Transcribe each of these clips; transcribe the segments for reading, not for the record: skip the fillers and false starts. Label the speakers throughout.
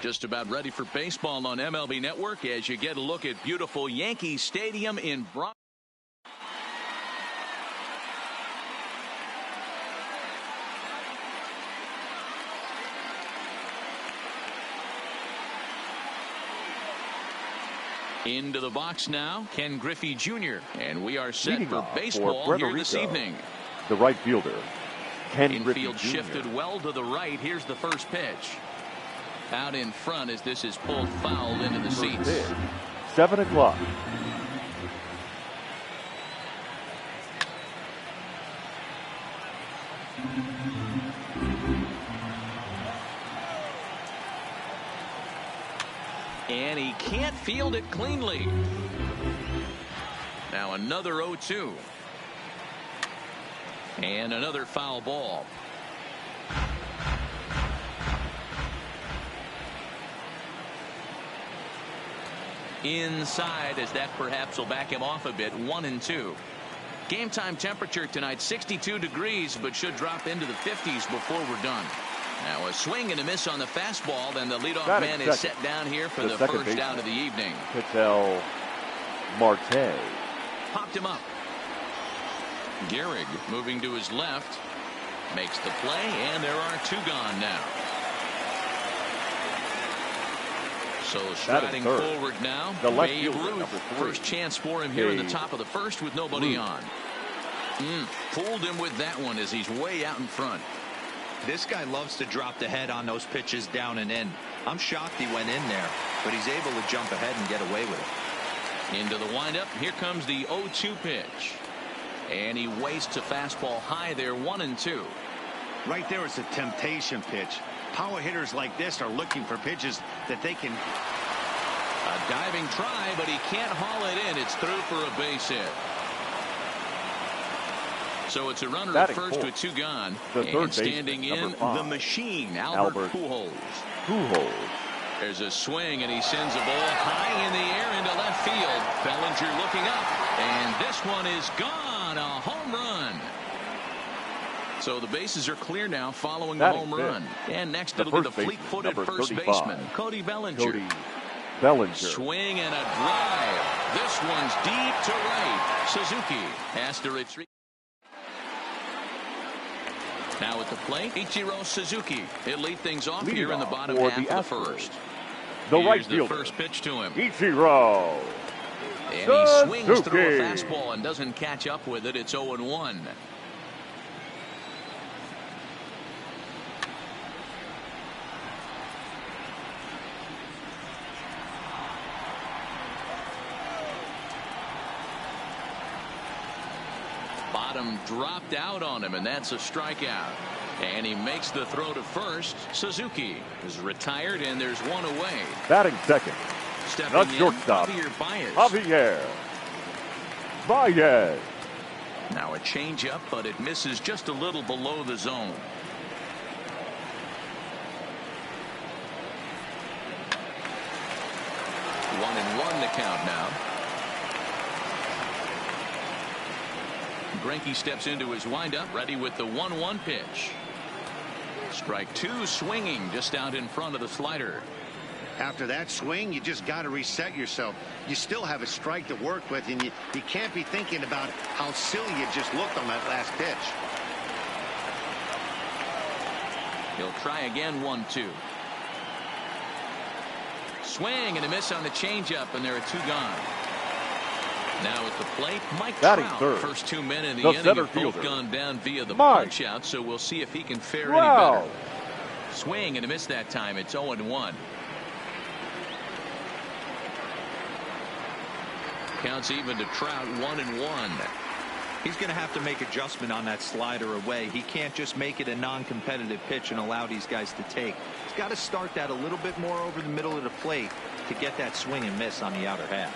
Speaker 1: Just about ready for baseball on MLB Network as you get a look at beautiful Yankee Stadium in Bronx. Into the box now, Ken Griffey Jr. And we are set for baseball here this evening.
Speaker 2: The right fielder, Ken Griffey
Speaker 1: Infield
Speaker 2: Jr.
Speaker 1: shifted well to the right. Here's the first pitch. Out in front as this is pulled foul into the seats.
Speaker 2: 7 o'clock.
Speaker 1: And he can't field it cleanly. Now another 0-2. And another foul ball. Inside as that perhaps will back him off a bit. 1-2. Game time temperature tonight 62 degrees, but should drop into the 50s before we're done. Now a swing and a miss on the fastball, and the leadoff man is set down here for the first out of the evening.
Speaker 2: Ketel Marte
Speaker 1: popped him up. Jereehh moving to his left, makes the play, and there are 2 gone now. So striding forward now, Babe Ruth. First chance for him here in the top of the first with nobody on. Fooled him with that one as he's way out in front.
Speaker 3: This guy loves to drop the head on those pitches down and in. I'm shocked he went in there, but he's able to jump ahead and get away with it.
Speaker 1: Into the windup. Here comes the 0-2 pitch. And he wastes a fastball high there. 1-2.
Speaker 4: Right there is a temptation pitch. Power hitters like this are looking for pitches that they can.
Speaker 1: A diving try, but he can't haul it in. It's through for a base hit. So it's a runner at first with 2 gone. And standing in the machine, Albert Pujols. There's a swing, and he sends a ball high in the air into left field. Bellinger looking up, and this one is gone. A home run. So the bases are clear now following the home run. And next it'll be the fleet-footed first baseman, Cody Bellinger. Swing and a drive. This one's deep to right. Suzuki has to retreat. Now at the plate, Ichiro Suzuki. He'll lead things off here in the bottom half of the first. Here's the first pitch to him.
Speaker 2: Ichiro.
Speaker 1: And he swings through a fastball and doesn't catch up with it. It's 0-1. Bottom dropped out on him, and that's a strikeout. And he makes the throw to first. Suzuki is retired, and there's 1 away.
Speaker 2: Batting second.
Speaker 1: Stepping
Speaker 2: shortstop. Javier Baez.
Speaker 1: Now a changeup, but it misses just a little below the zone. One and one the count now. Greinke steps into his windup, ready with the 1-1 pitch. Strike 2, swinging just out in front of the slider.
Speaker 4: After that swing, you just got to reset yourself. You still have a strike to work with, and you can't be thinking about how silly you just looked on that last pitch.
Speaker 1: He'll try again. 1-2. Swing and a miss on the changeup, and there are 2 gone. Now at the plate, Mike Trout. First 2 men in the inning have both gone down via the punch out, so we'll see if he can fare any better. Swing and a miss that time. It's 0-1. Counts even to Trout. 1-1.
Speaker 3: He's going to have to make adjustment on that slider away. He can't just make it a non-competitive pitch and allow these guys to take. He's got to start that a little bit more over the middle of the plate to get that swing and miss on the outer half.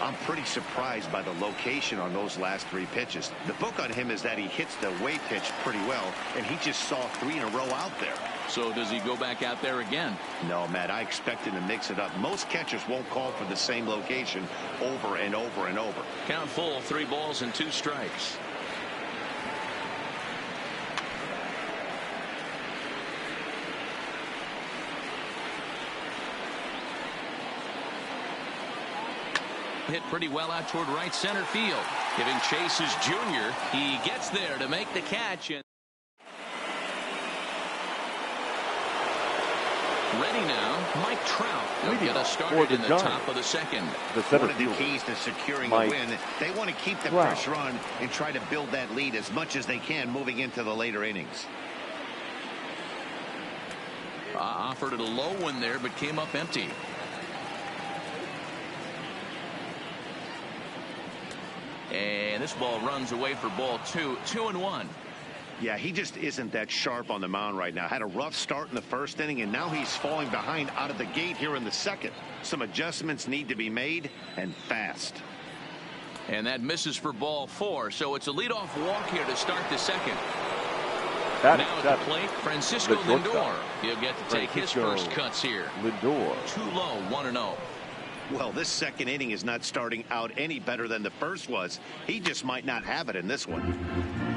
Speaker 4: I'm pretty surprised by the location on those last 3 pitches. The book on him is that he hits the away pitch pretty well, and he just saw 3 in a row out there.
Speaker 1: So does he go back out there again?
Speaker 4: No, Matt, I expect him to mix it up. Most catchers won't call for the same location over and over and over.
Speaker 1: Count full, 3 balls and 2 strikes. hit pretty well out toward right center field. Giving chase is Junior. He gets there to make the catch. And ready now, Mike Trout. He'll get us started in the top of the second.
Speaker 4: One of the keys to securing a win, they want to keep the pressure on and try to build that lead as much as they can moving into the later innings.
Speaker 1: Offered it a low one there, but came up empty. And this ball runs away for ball 2. 2-1.
Speaker 4: Yeah, he just isn't that sharp on the mound right now. Had a rough start in the first inning, and now he's falling behind out of the gate here in the second. Some adjustments need to be made, and fast.
Speaker 1: And that misses for ball 4, so it's a leadoff walk here to start the second. Now at the plate, Francisco Lindor. He'll get to take his first cuts here.
Speaker 2: Lindor.
Speaker 1: Too low, 1-0.
Speaker 4: Well, this second inning is not starting out any better than the first was. He just might not have it in this one.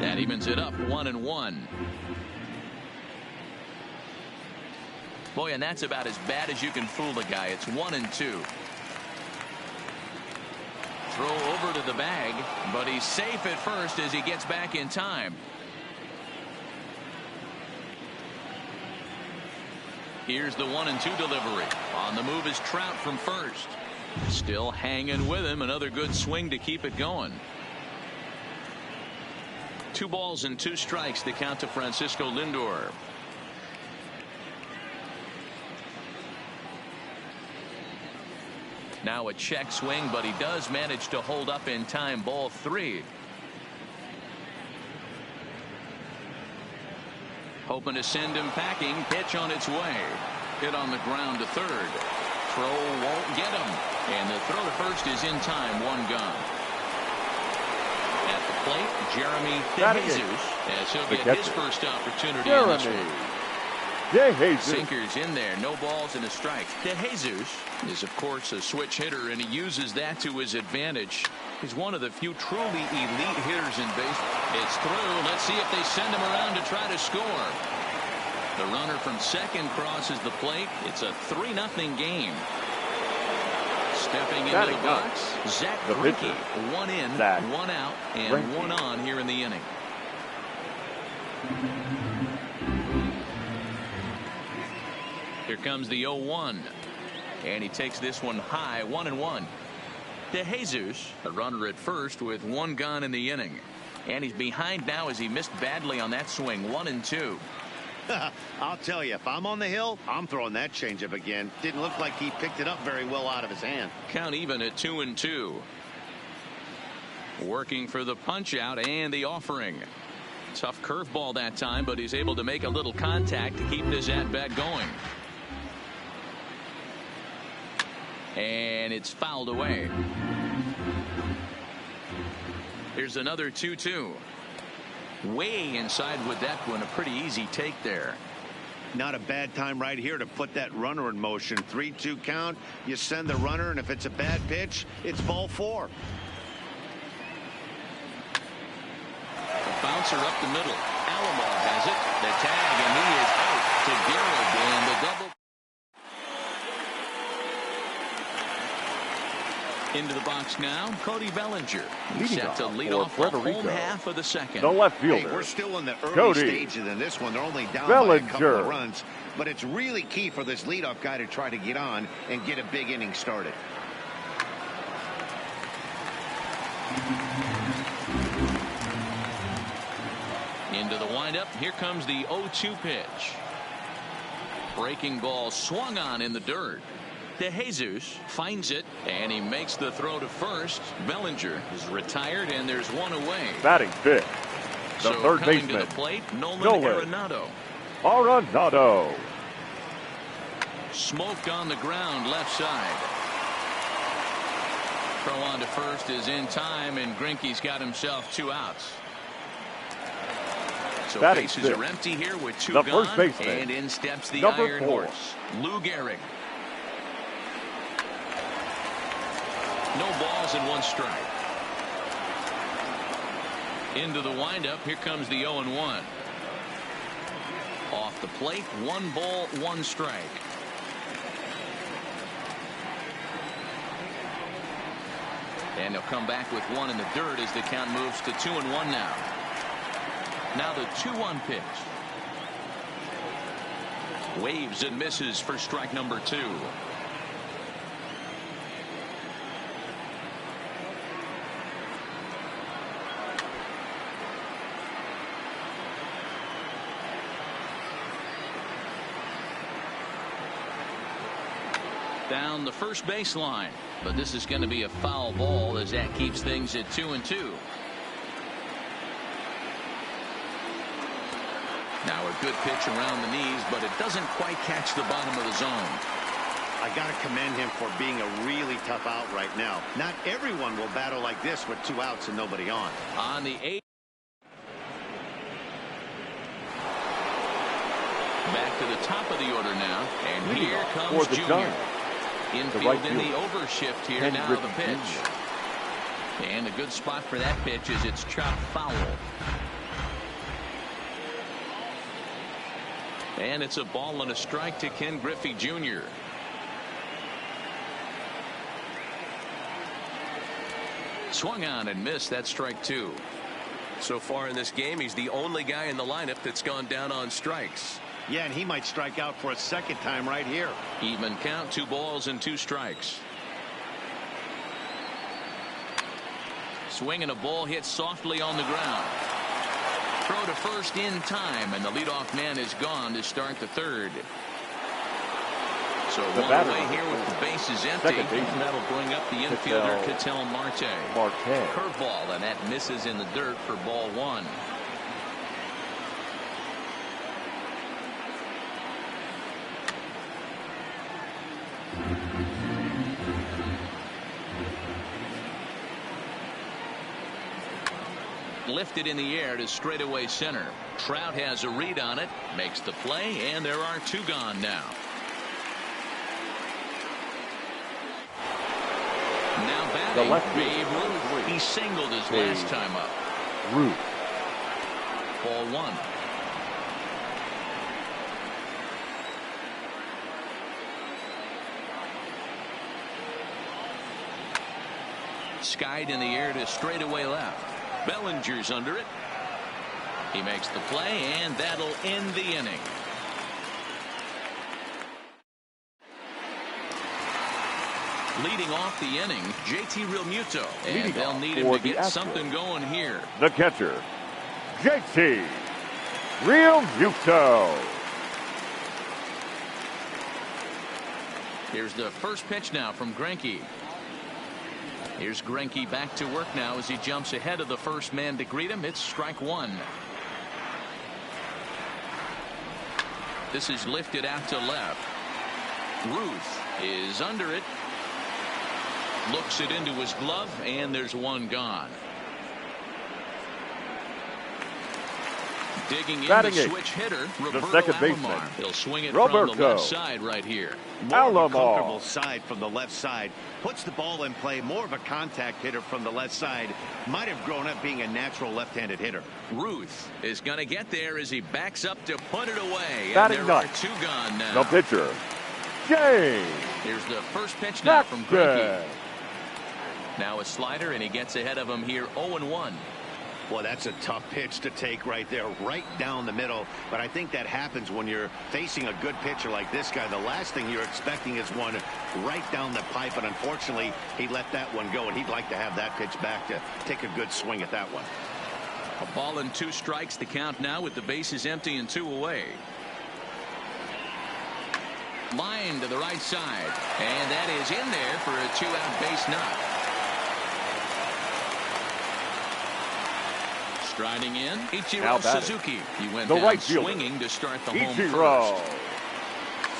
Speaker 1: That evens it up, 1-1. Boy, and that's about as bad as you can fool the guy. It's 1-2. Throw over to the bag, but he's safe at first as he gets back in time. Here's the 1-2 delivery. On the move is Trout from first. Still hanging with him. Another good swing to keep it going. 2 balls and 2 strikes to count to Francisco Lindor. Now a check swing, but he does manage to hold up in time. Ball 3. Hoping to send him packing. Pitch on its way. Hit on the ground to third. Throw won't get him. And the throw to first is in time. 1 gone. At the plate, Jeremy DeJesus, as he'll get his first opportunity in this one. Sinkers in there. No balls and a strike. DeJesus is, of course, a switch hitter, and he uses that to his advantage. He's one of the few truly elite hitters in baseball. It's through. Let's see if they send him around to try to score. The runner from second crosses the plate. It's a 3-0 game. Stepping into the box, Zach Greinke. 1 in, 1 out, and 1 on here in the inning. Here comes the 0-1. And he takes this one high. 1-1. DeJesus, a runner at first with 1 gone in the inning. And he's behind now as he missed badly on that swing. 1-2.
Speaker 4: I'll tell you, if I'm on the hill, I'm throwing that changeup again. Didn't look like he picked it up very well out of his hand.
Speaker 1: Count even at 2-2. Working for the punch out and the offering. Tough curveball that time, but he's able to make a little contact to keep this at bat going. And it's fouled away. Here's another 2-2. Way inside with that one. A pretty easy take there.
Speaker 4: Not a bad time right here to put that runner in motion. 3-2 count. You send the runner, and if it's a bad pitch, it's ball 4.
Speaker 1: A bouncer up the middle. Alomar has it. The tag, and he is out to Jereehh, and the double. Into the box now, Cody Bellinger. Set to lead off the home half of the second.
Speaker 2: The left fielder.
Speaker 4: Hey, we're still in the early stages in this one. They're only down by a couple of runs. But it's really key for this leadoff guy to try to get on and get a big inning started.
Speaker 1: Into the windup. Here comes the 0-2 pitch. Breaking ball swung on in the dirt. DeJesus finds it, and he makes the throw to first. Bellinger is retired, and there's 1 away.
Speaker 2: Batting fifth, the third baseman.
Speaker 1: To the plate, Nolan Arenado.
Speaker 2: Arenado.
Speaker 1: Smoked on the ground, left side. Throw on to first is in time, and Greinke's got himself 2 outs. So bases are empty here with 2 gone,
Speaker 2: first baseman,
Speaker 1: and in steps the Iron Horse, Lou Gehrig. No balls and 1 strike. Into the windup. Here comes the 0-1. Off the plate. 1 ball, 1 strike. And he'll come back with one in the dirt as the count moves to 2-1 now. Now the 2-1 pitch. Waves and misses for strike number 2. Down the first baseline, but this is going to be a foul ball as that keeps things at 2-2. Now a good pitch around the knees, but it doesn't quite catch the bottom of the zone.
Speaker 4: I got to commend him for being a really tough out right now. Not everyone will battle like this with 2 outs and nobody on.
Speaker 1: On the 8th. Back to the top of the order now, and here comes Junior. Infield in the overshift here. Now the pitch. And a good spot for that pitch is it's chopped foul. And it's a ball and a strike to Ken Griffey Jr. Swung on and missed. That's strike 2.
Speaker 5: So far in this game, he's the only guy in the lineup that's gone down on strikes.
Speaker 4: Yeah, and he might strike out for a second time right here.
Speaker 1: Even count, 2 balls and 2 strikes. Swinging a ball hit softly on the ground. Throw to first in time, and the leadoff man is gone to start the 3rd. So one away here with the bases empty. That'll bring up the infielder Ketel Marte. Curveball, and that misses in the dirt for ball 1. Lifted in the air to straightaway center. Trout has a read on it, makes the play, and there are 2 gone now. Now batting, Babe Ruth. He singled his last time up.
Speaker 2: Ruth.
Speaker 1: Ball 1. Skied in the air to straightaway left. Bellinger's under it. He makes the play, and that'll end the inning. Leading off the inning, JT Realmuto, and they'll need him to get something going here.
Speaker 2: The catcher, JT Realmuto.
Speaker 1: Here's the first pitch now from Greinke. Here's Greinke back to work now as he jumps ahead of the first man to greet him. It's strike 1. This is lifted out to left. Ruth is under it. Looks it into his glove, and there's 1 gone. Digging in the switch hitter,
Speaker 2: the second baseman.
Speaker 1: He'll swing it from the left side right here.
Speaker 4: More of a comfortable side from the left side. Puts the ball in play. More of a contact hitter from the left side. Might have grown up being a natural left-handed hitter.
Speaker 1: Ruth is going to get there as he backs up to put it away.
Speaker 2: Batting
Speaker 1: and there are 2 gone now.
Speaker 2: The pitcher, James.
Speaker 1: Here's the first pitch now from Greinke. Now a slider, and he gets ahead of him here 0-1.
Speaker 4: Well, that's a tough pitch to take right there, right down the middle. But I think that happens when you're facing a good pitcher like this guy. The last thing you're expecting is one right down the pipe. And unfortunately, he let that one go, and he'd like to have that pitch back to take a good swing at that one.
Speaker 1: A ball and 2 strikes the count now with the bases empty and 2 away. Line to the right side, and that is in there for a 2-out base knock. Striding in, Ichiro Suzuki. He went down swinging to start the home first.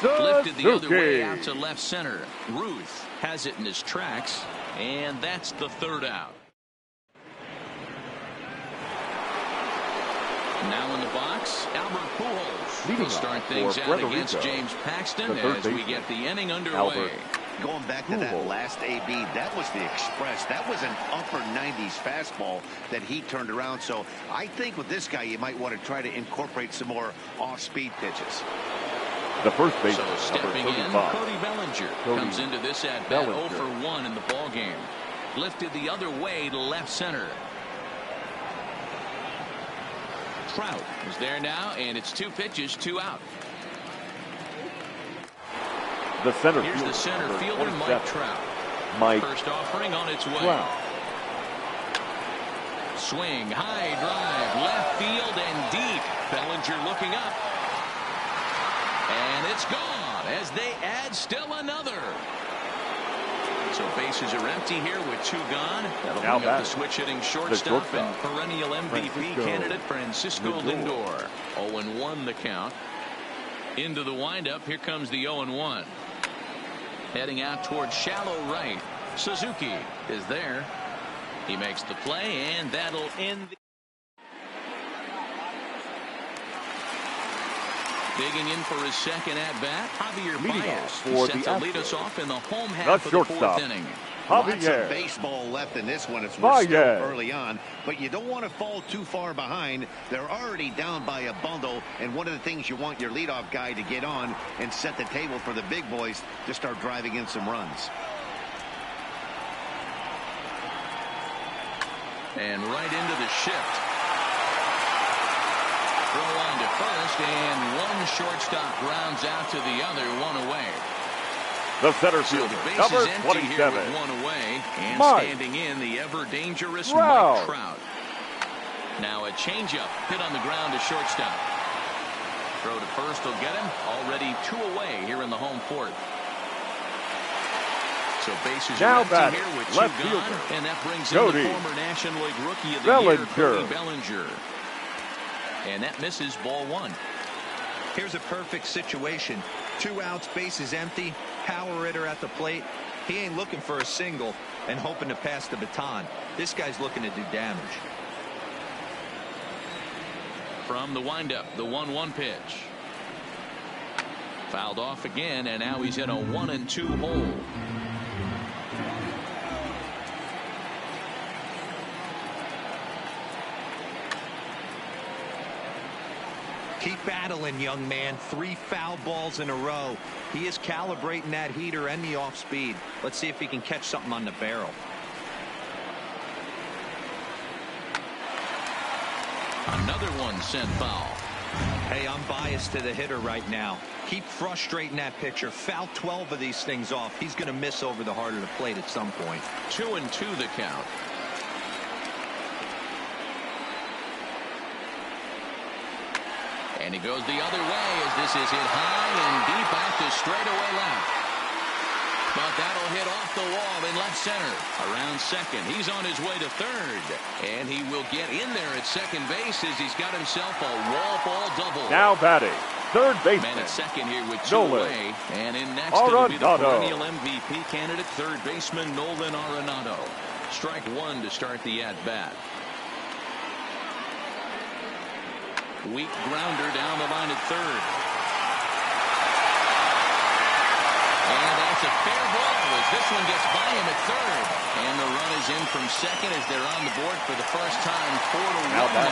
Speaker 1: Lifted the other way out to left center. Ruth has it in his tracks, and that's the 3rd out. Now in the box, Albert Pujols will start things out against James Paxton as we get the inning underway.
Speaker 4: Going back to that last AB, that was the express. That was an upper 90s fastball that he turned around. So I think with this guy, you might want to try to incorporate some more off-speed pitches.
Speaker 2: The first baseman,
Speaker 1: so stepping in, Cody Bellinger comes into this at-bat 0 for 1 in the ball game. Lifted the other way to left center. Trout is there now, and it's 2 pitches, 2 out.
Speaker 2: The center
Speaker 1: Here's
Speaker 2: fielder,
Speaker 1: the center fielder, Mike Trout. First offering on its way.
Speaker 2: Trout.
Speaker 1: Swing, high drive, left field and deep. Bellinger looking up. And it's gone as they add still another. So bases are empty here with 2 gone. That'll bring up the switch hitting shortstop and perennial MVP candidate Francisco Lindor. 0-1 the count. Into the windup. Here comes the 0-1. Heading out towards shallow right. Suzuki is there. He makes the play, and that'll end. Digging in for his second at-bat, Javier Baez. He's set to lead us off in the home half of the 4th inning.
Speaker 4: Lots of baseball left in this one. It's still early on, but you don't want to fall too far behind. They're already down by a bundle, and one of the things you want your leadoff guy to get on and set the table for the big boys to start driving in some runs.
Speaker 1: And right into the shift. Throw on to first, and one shortstop grounds out to the other, 1 away.
Speaker 2: The center fielder, number 27.
Speaker 1: 1 away, and standing in the ever-dangerous Mike Trout. Now a changeup hit on the ground to shortstop. Throw to first will get him. Already 2 away here in the home 4th. So bases are empty here with 2 gone, and that brings in the former National League Rookie of the Year, Cody Bellinger. And that misses, ball 1.
Speaker 3: Here's a perfect situation. 2 outs, bases empty, power hitter at the plate. He ain't looking for a single and hoping to pass the baton. This guy's looking to do damage.
Speaker 1: From the windup, the 1-1 pitch. Fouled off again, and now he's in a 1-2 hole.
Speaker 3: Keep battling, young man. 3 foul balls in a row. He is calibrating that heater and the off speed. Let's see if he can catch something on the barrel.
Speaker 1: Another one sent foul.
Speaker 3: Hey, I'm biased to the hitter right now. Keep frustrating that pitcher. Foul 12 of these things off. He's going to miss over the heart of the plate at some point.
Speaker 1: 2-2 the count. And he goes the other way as this is hit high and deep out to straightaway left. But that'll hit off the wall in left center. Around second. He's on his way to third. And he will get in there at second base as he's got himself a wall ball double.
Speaker 2: Now batting, third baseman.
Speaker 1: Man at second here with 2 away. And in next it'll be the perennial MVP candidate, third baseman Nolan Arenado. Strike 1 to start the at-bat. Weak grounder down the line at third. And that's a fair ball as this one gets by him at third. And the run is in from second as they're on the board for the first time. 4-1 now.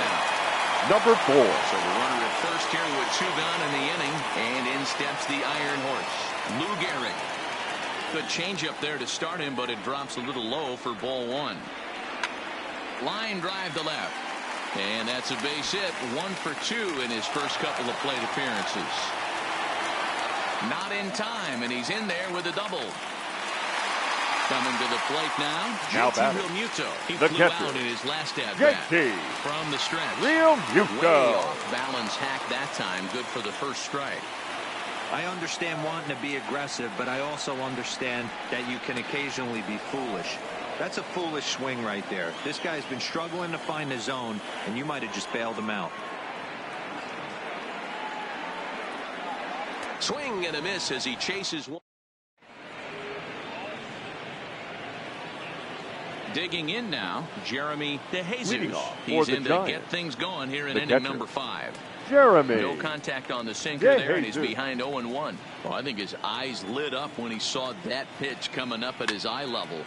Speaker 2: Number 4.
Speaker 1: So the runner at first here with 2 gone in the inning. And in steps the Iron Horse, Lou Gehrig. Good changeup there to start him, but it drops a little low for ball 1. Line drive to left. And that's a base hit. 1 for 2 in his first couple of plate appearances. Not in time, and he's in there with a double. Coming to the plate now, JT Realmuto. He flew out in his last at-bat from the stretch.
Speaker 2: Realmuto.
Speaker 1: Way off balance hack that time. Good for the first strike.
Speaker 3: I understand wanting to be aggressive, but I also understand that you can occasionally be foolish. That's a foolish swing right there. This guy's been struggling to find the zone, and you might have just bailed him out.
Speaker 1: Swing and a miss as he chases one. Digging in now, Jeremy DeJesus. He's in to get things going here in inning number 5.
Speaker 2: Jeremy.
Speaker 1: No contact on the sinker there, and he's behind 0-1. Well, I think his eyes lit up when he saw that pitch coming up at his eye level.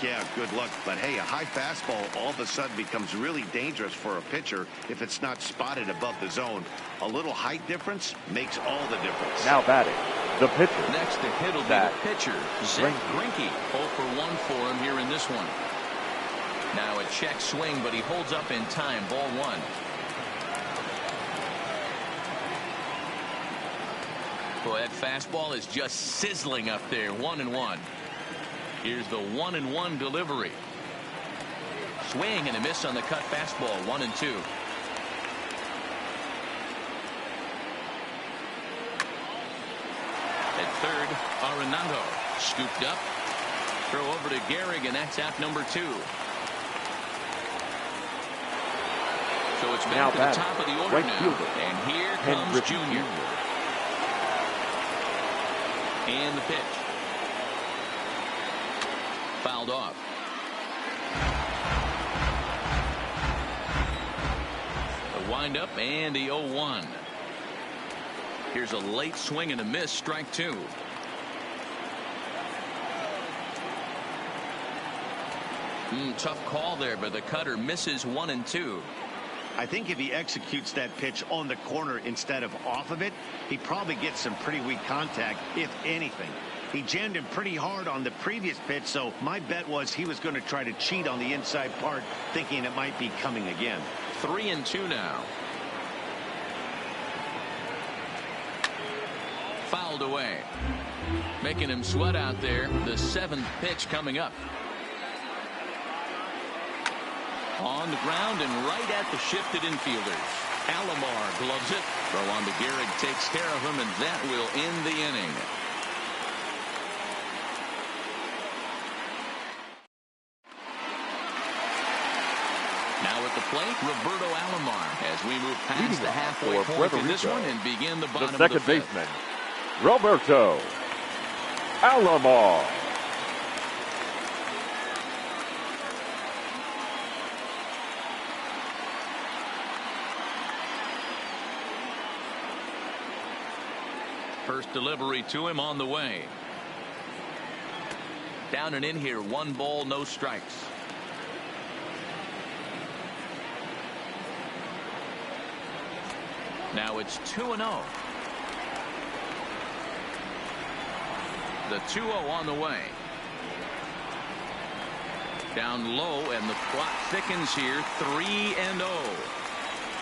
Speaker 4: Yeah, good luck. But, hey, a high fastball all of a sudden becomes really dangerous for a pitcher if it's not spotted above the zone. A little height difference makes all the difference.
Speaker 2: Now batting, the pitcher.
Speaker 1: Next to hit will be the pitcher, Zach Greinke. 0 for 1 for him here in this one. Now a check swing, but he holds up in time. Ball one. Boy, that fastball is just sizzling up there. 1-1. Here's the 1-1 delivery. Swing and a miss on the cut fastball. 1-2. At third, Arenado scooped up. Throw over to Jereehh, and that's out number 2. So it's back to the top of the order now. And here comes Junior. And the pitch. Fouled off. The windup and the 0-1. Here's a late swing and a miss. Strike 2. Tough call there, but the cutter misses 1-2.
Speaker 4: I think if he executes that pitch on the corner instead of off of it, he probably gets some pretty weak contact, if anything. He jammed him pretty hard on the previous pitch, so my bet was he was going to try to cheat on the inside part, thinking it might be coming again.
Speaker 1: 3-2 now. Fouled away. Making him sweat out there. The 7th pitch coming up. On the ground and right at the shifted infielders. Alomar gloves it. Throw on to Jereehh, takes care of him, and that will end the inning. Now at the plate, Roberto Alomar, as we move past the halfway point in this one and begin the bottom of the 5th.
Speaker 2: The second baseman, Roberto Alomar.
Speaker 1: First delivery to him on the way. Down and in here, 1 ball, no strikes. Now it's 2-0. The 2-0 on the way. Down low, and the clock thickens here. 3-0.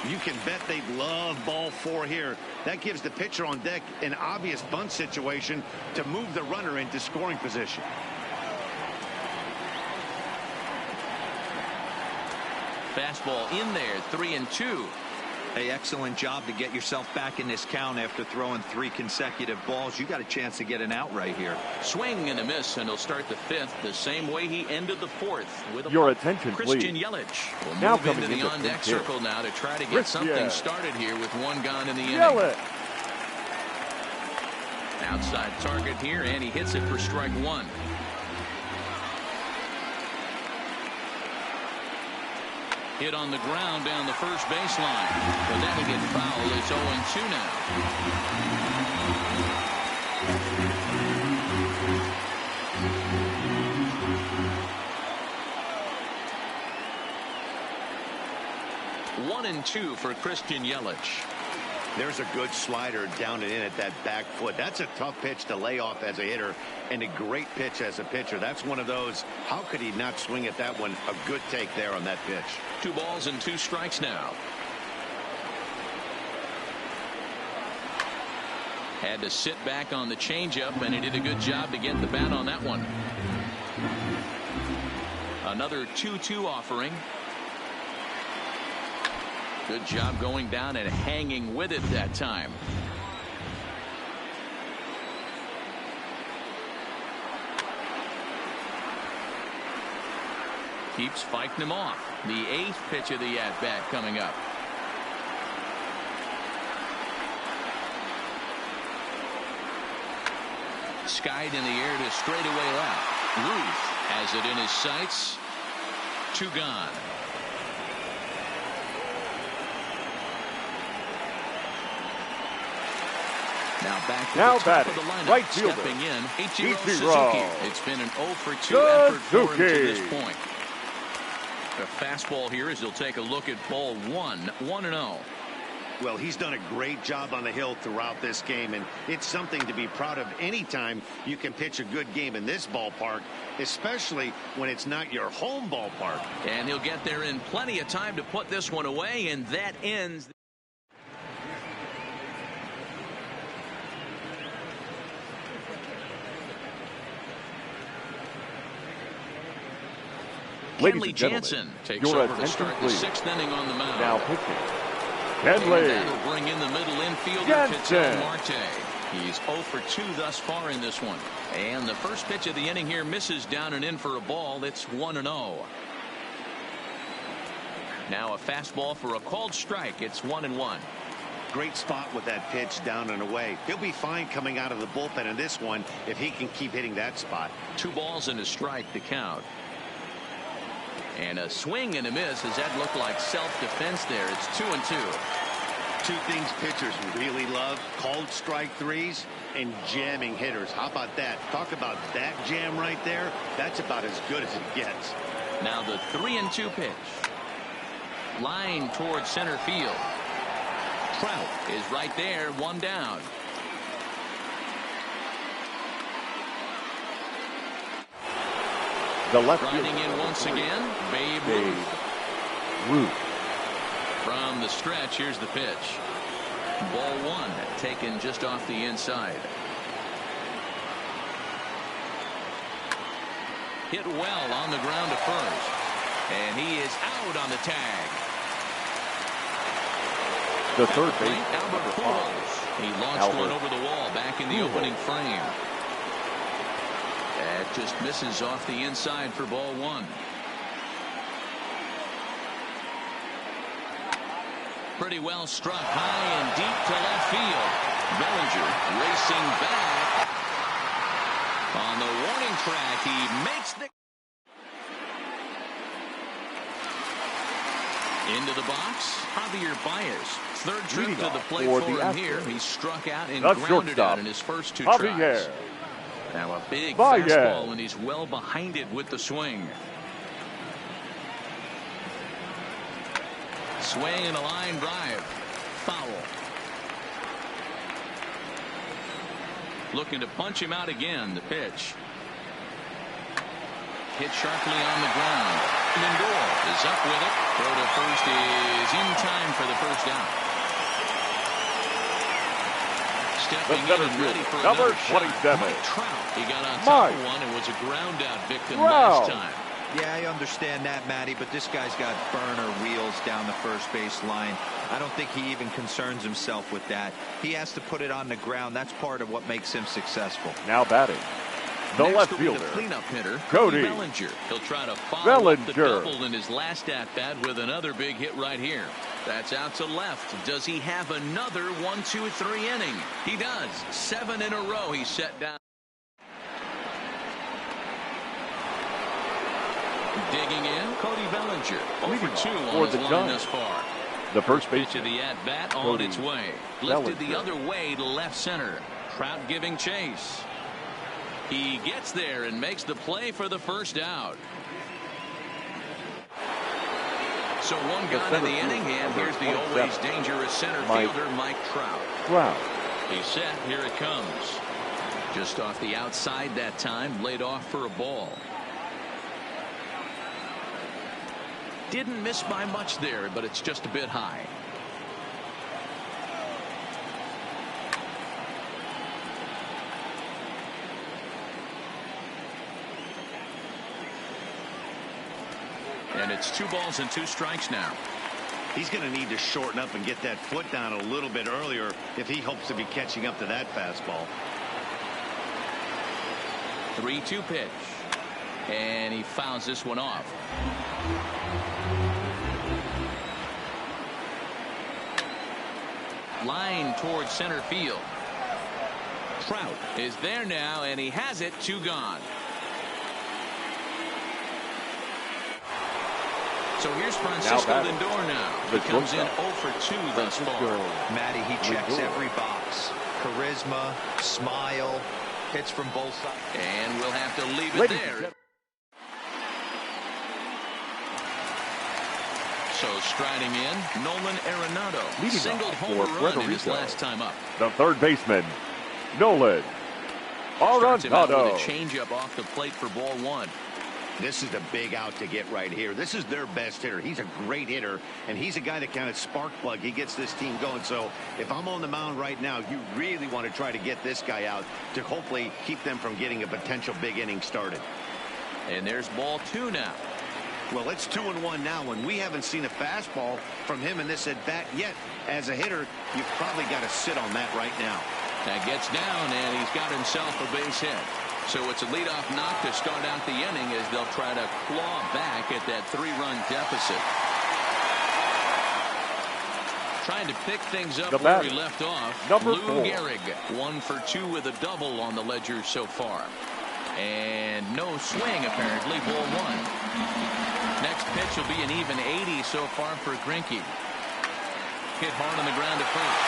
Speaker 4: You can bet they love ball 4 here. That gives the pitcher on deck an obvious bunt situation to move the runner into scoring position.
Speaker 1: Fastball in there. 3-2.
Speaker 3: Hey, excellent job to get yourself back in this count after throwing 3 consecutive balls. You got a chance to get an out right here.
Speaker 1: Swing and a miss, and he'll start the 5th the same way he ended the 4th with a
Speaker 2: your attention,
Speaker 1: Christian
Speaker 2: please.
Speaker 1: Yelich will
Speaker 2: Now
Speaker 1: move into the on-deck circle now to try to get something started here with 1 gone in the inning. Outside target here, and he hits it for strike 1. Hit on the ground down the first baseline. But that'll get fouled. It's 0-2 now. One and 2 for Christian Yelich.
Speaker 4: There's a good slider down and in at that back foot. That's a tough pitch to lay off as a hitter, and a great pitch as a pitcher. That's one of those, how could he not swing at that one? A good take there on that pitch.
Speaker 1: 2 balls and 2 strikes now. Had to sit back on the changeup, and he did a good job to get the bat on that one. Another 2-2 offering. Good job going down and hanging with it that time. Keeps fighting him off. The 8th pitch of the at-bat coming up. Skied in the air to straightaway left. Ruth has it in his sights. 2 gone. Now back to the top of the lineup.
Speaker 2: Right fielder.
Speaker 1: Stepping in, Ichiro Suzuki. It's been an 0-for-2 effort for him to this point. The fastball here as he'll take a look at ball 1. 1-0.
Speaker 4: Well, he's done a great job on the hill throughout this game, and it's something to be proud of anytime you can pitch a good game in this ballpark, especially when it's not your home ballpark.
Speaker 1: And he'll get there in plenty of time to put this one away, and that ends. Kenley Jansen takes over to start the 6th inning on the mound.
Speaker 2: Now pitching. Kenley.
Speaker 1: That'll bring in the middle infielder, Ketel Marte. He's 0 for 2 thus far in this one. And the first pitch of the inning here misses down and in for a ball. It's 1-0. Now a fastball for a called strike. It's 1-1.
Speaker 4: Great spot with that pitch down and away. He'll be fine coming out of the bullpen in this one if he can keep hitting that spot.
Speaker 1: 2 balls and a strike to count. And a swing and a miss. Does that look like self-defense there? It's 2-2.
Speaker 4: 2 things pitchers really love: called strike threes and jamming hitters. How about that? Talk about that jam right there. That's about as good as it gets.
Speaker 1: Now the 3-2 pitch. Line towards center field. Trout is right there, 1 down.
Speaker 2: The left
Speaker 1: riding in once again, Babe Ruth. From the stretch, here's the pitch. Ball 1, taken just off the inside. Hit well on the ground to first. And he is out on the tag.
Speaker 2: The third base,
Speaker 1: Albert Pujols. He launched one over the wall back in the opening frame. That just misses off the inside for ball 1. Pretty well struck high and deep to left field. Bellinger racing back. On the warning track, he makes the... Into the box, Javier Baez. 3rd trip to the plate for him here. He struck out and grounded out in his first 2 tries. Now a big fastball, and he's well behind it with the swing. Swing and a line drive. Foul. Looking to punch him out again. The pitch. Hit sharply on the ground. Lindor is up with it. Throw to first is in time for the first out. Stepping in and ready for
Speaker 2: number
Speaker 1: 27. Mike Trout. He got on top of one and was a ground out victim last time.
Speaker 3: Yeah, I understand that, Matty, but this guy's got burner wheels down the first base line. I don't think he even concerns himself with that. He has to put it on the ground. That's part of what makes him successful.
Speaker 2: Now batting. The left fielder,
Speaker 1: the cleanup hitter,
Speaker 2: Cody
Speaker 1: Bellinger. He'll try to follow up the double in his last at-bat with another big hit right here. That's out to left. Does he have another 1-2-3 inning? He does. 7 in a row he's set down. Digging in, Cody Bellinger. 0 for 2 on his line thus far.
Speaker 2: The first base
Speaker 1: of the at-bat on its way. Lifted the other way to left center. Trout giving chase. He gets there and makes the play for the first out. So 1 gone in the inning, and here's the always dangerous center fielder, Mike Trout. He's set. Here it comes. Just off the outside that time, laid off for a ball. Didn't miss by much there, but it's just a bit high. And it's 2 balls and 2 strikes now.
Speaker 4: He's going to need to shorten up and get that foot down a little bit earlier if he hopes to be catching up to that fastball.
Speaker 1: 3-2 pitch. And he fouls this one off. Line towards center field. Trout is there now, and he has it. 2 gone. So here's Francisco Lindor now. He comes in 0 for 2 thus far.
Speaker 3: Matty, he checks every box. Charisma, smile, hits from both sides.
Speaker 1: And we'll have to leave it there. So striding in, Nolan Arenado.
Speaker 2: Leading
Speaker 1: Singled
Speaker 2: off
Speaker 1: home
Speaker 2: for
Speaker 1: run
Speaker 2: Puerto
Speaker 1: in his
Speaker 2: Rico.
Speaker 1: last time up.
Speaker 2: The third baseman, Nolan
Speaker 1: Starts him out with a
Speaker 2: Arenado.
Speaker 1: changeup off the plate for ball one.
Speaker 4: This is a big out to get right here. This is their best hitter. He's a great hitter, and he's a guy that kind of spark plug. He gets this team going. So if I'm on the mound right now, you really want to try to get this guy out to hopefully keep them from getting a potential big inning started.
Speaker 1: And there's ball two now.
Speaker 4: Well, it's 2-1 now, and we haven't seen a fastball from him in this at-bat yet. As a hitter, you've probably got to sit on that right now.
Speaker 1: That gets down, and he's got himself a base hit. So it's a leadoff knock to start out the inning as they'll try to claw back at that 3-run deficit. Trying to pick things up where he left off. Lou Gehrig, 1 for 2 with a double on the ledger so far. And no swing, apparently, ball one. Next pitch will be an even 80 so far for Greinke. Hit hard on the ground to first.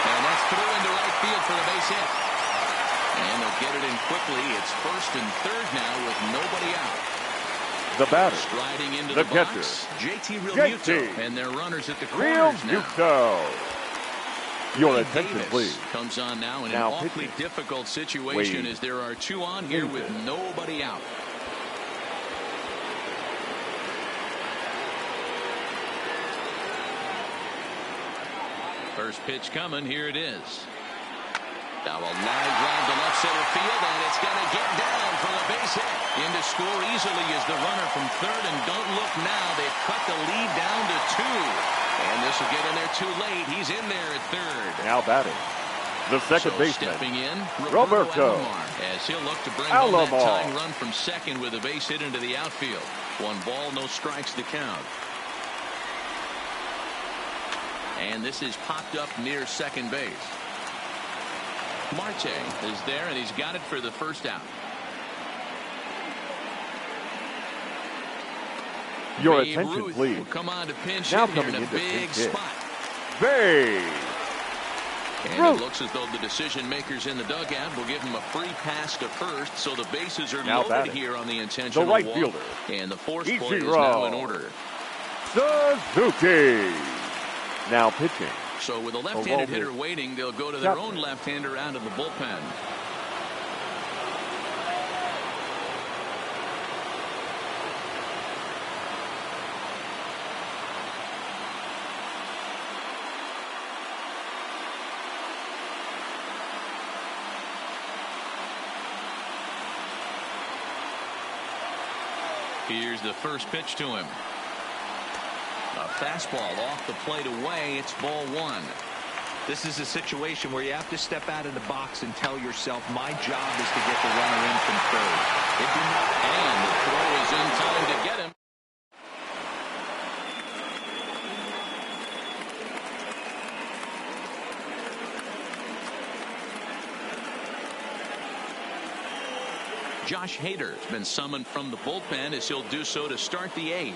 Speaker 1: And that's through into right field for the base hit. And they'll get it in quickly. It's first and third now with nobody out.
Speaker 2: The batter,
Speaker 1: striding into
Speaker 2: the
Speaker 1: box, JT Realmuto, and their runners at the corners
Speaker 2: now. Your attention,
Speaker 1: Davis
Speaker 2: please.
Speaker 1: Comes on now in an awfully difficult situation as there are two on here with nobody out. First pitch coming. Here it is. Now a line drive to left center field, and it's going to get down for the base hit. In to score easily is the runner from third, and don't look now. They've cut the lead down to 2. And this will get in there too late. He's in there at third.
Speaker 2: Now batting, the second baseman,
Speaker 1: stepping in,
Speaker 2: Roberto
Speaker 1: Alomar, as he'll look to bring home that tying run from second with a base hit into the outfield. 1 ball, no strikes to count. And this is popped up near second base. Marte is there, and he's got it for the first out.
Speaker 2: Your
Speaker 1: Babe
Speaker 2: attention,
Speaker 1: Ruth
Speaker 2: please.
Speaker 1: will come on to pinch
Speaker 2: Now
Speaker 1: hit here
Speaker 2: coming
Speaker 1: in a
Speaker 2: into
Speaker 1: big
Speaker 2: pinch hit.
Speaker 1: spot.
Speaker 2: Babe
Speaker 1: And it looks as though the decision makers in the dugout will give him a free pass to first, so the bases are loaded here on the intentional
Speaker 2: right
Speaker 1: walk.
Speaker 2: fielder,
Speaker 1: And the force play is now in order.
Speaker 2: Suzuki. Now pitching.
Speaker 1: So with a left-handed hitter waiting, they'll go to their own left-hander out of the bullpen. Here's the first pitch to him. A fastball off the plate away. It's ball one.
Speaker 3: This is a situation where you have to step out of the box and tell yourself, my job is to get the runner in from third.
Speaker 1: And the throw is in time to get him. Josh Hader has been summoned from the bullpen as he'll do so to start the 8th.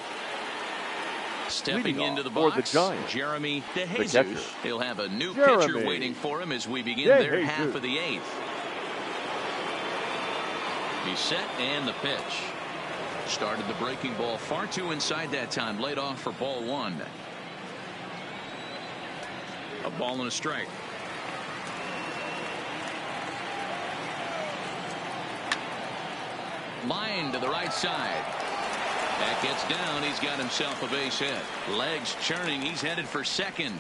Speaker 1: Stepping into the box, Jeremy DeJesus. He'll have a new pitcher waiting for him as we begin their half of the 8th. He's set and the pitch. Started the breaking ball far too inside that time. Laid off for ball one. A ball and a strike. Line to the right side. That gets down. He's got himself a base hit. Legs churning. He's headed for second.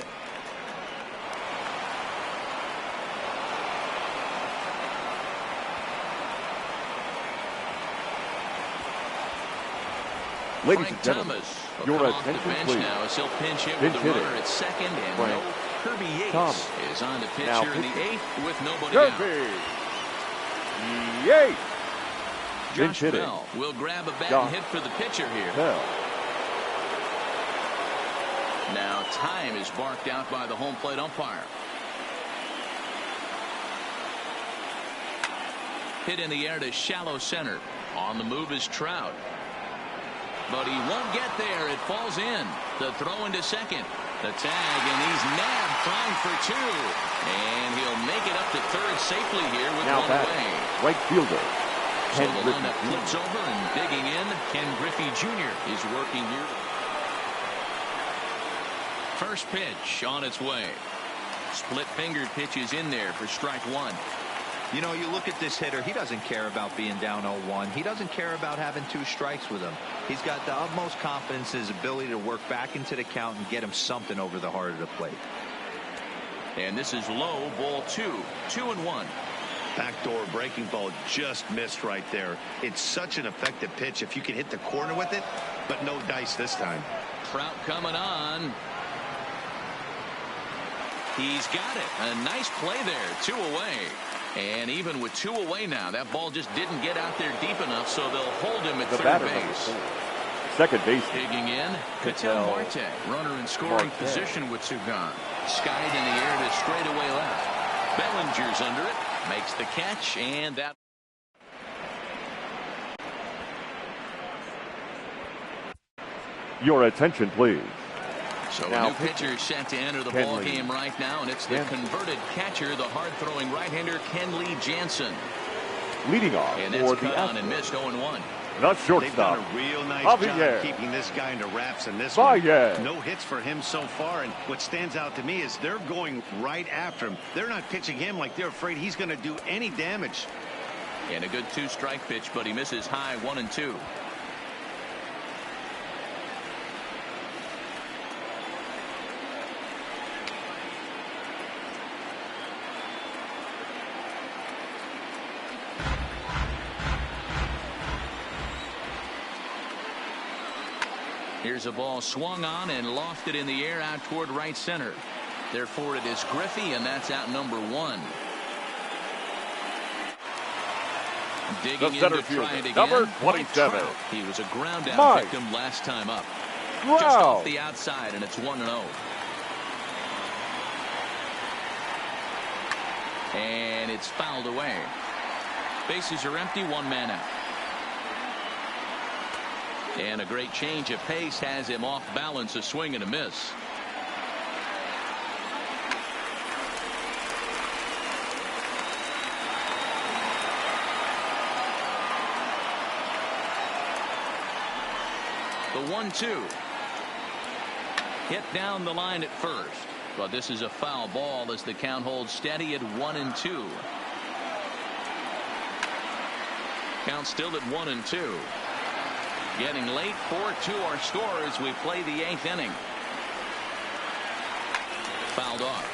Speaker 2: Ladies and gentlemen, your attention, please.
Speaker 1: Now as he'll pinch hit with the runner at second, and no Kirby Yates is on the pitch here in the 8th with nobody out.
Speaker 2: Yates.
Speaker 1: Josh Bell will grab a bat and hit for the pitcher here. Now time is barked out by the home plate umpire. Hit in the air to shallow center. On the move is Trout. But he won't get there. It falls in. The throw into second. The tag, and he's nabbed, trying for 2. And he'll make it up to third safely here with one away.
Speaker 2: Right fielder.
Speaker 1: So the lineup flips over, and digging in, Ken Griffey Jr. is working here. First pitch on its way. Split-fingered pitch is in there for strike one.
Speaker 3: You know, you look at this hitter, he doesn't care about being down 0-1. He doesn't care about having 2 strikes with him. He's got the utmost confidence in his ability to work back into the count and get him something over the heart of the plate.
Speaker 1: And this is low, ball 2. 2-1.
Speaker 4: Backdoor breaking ball just missed right there. It's such an effective pitch if you can hit the corner with it, but no dice this time.
Speaker 1: Trout coming on. He's got it. A nice play there. 2 away. And even with 2 away now, that ball just didn't get out there deep enough, so they'll hold him at third base.
Speaker 2: Second base.
Speaker 1: Digging in, Ketel Marte. Runner in scoring position with 2 gone. Skied in the air to straightaway left. Bellinger's under it. Makes the catch, and that.
Speaker 2: Your attention, please.
Speaker 1: So a new pitcher set to enter the ball game right now, and it's the converted catcher, the hard-throwing right-hander Kenley Jansen.
Speaker 2: Leading off
Speaker 1: and that's cut on and missed 0-1.
Speaker 2: Not shortstop.
Speaker 4: They've done a real nice job keeping this guy into wraps in this one. No hits for him so far, and what stands out to me is they're going right after him. They're not pitching him like they're afraid he's going to do any damage.
Speaker 1: And a good 2-strike pitch, but he misses high 1-2. Here's a ball swung on and lofted in the air out toward right center. Therefore, it is Griffey, and that's out number 1. Digging in to try it again.
Speaker 2: Number 27.
Speaker 1: He was a ground out victim last time up. Just off the outside, and it's 1-0. And it's fouled away. Bases are empty, 1 man out. And a great change of pace has him off balance, a swing and a miss. The 1-2. Hit down the line at first. But this is a foul ball as the count holds steady at 1-2. Count still at 1-2. Getting late, 4-2 our score as we play the 8th inning. Fouled off.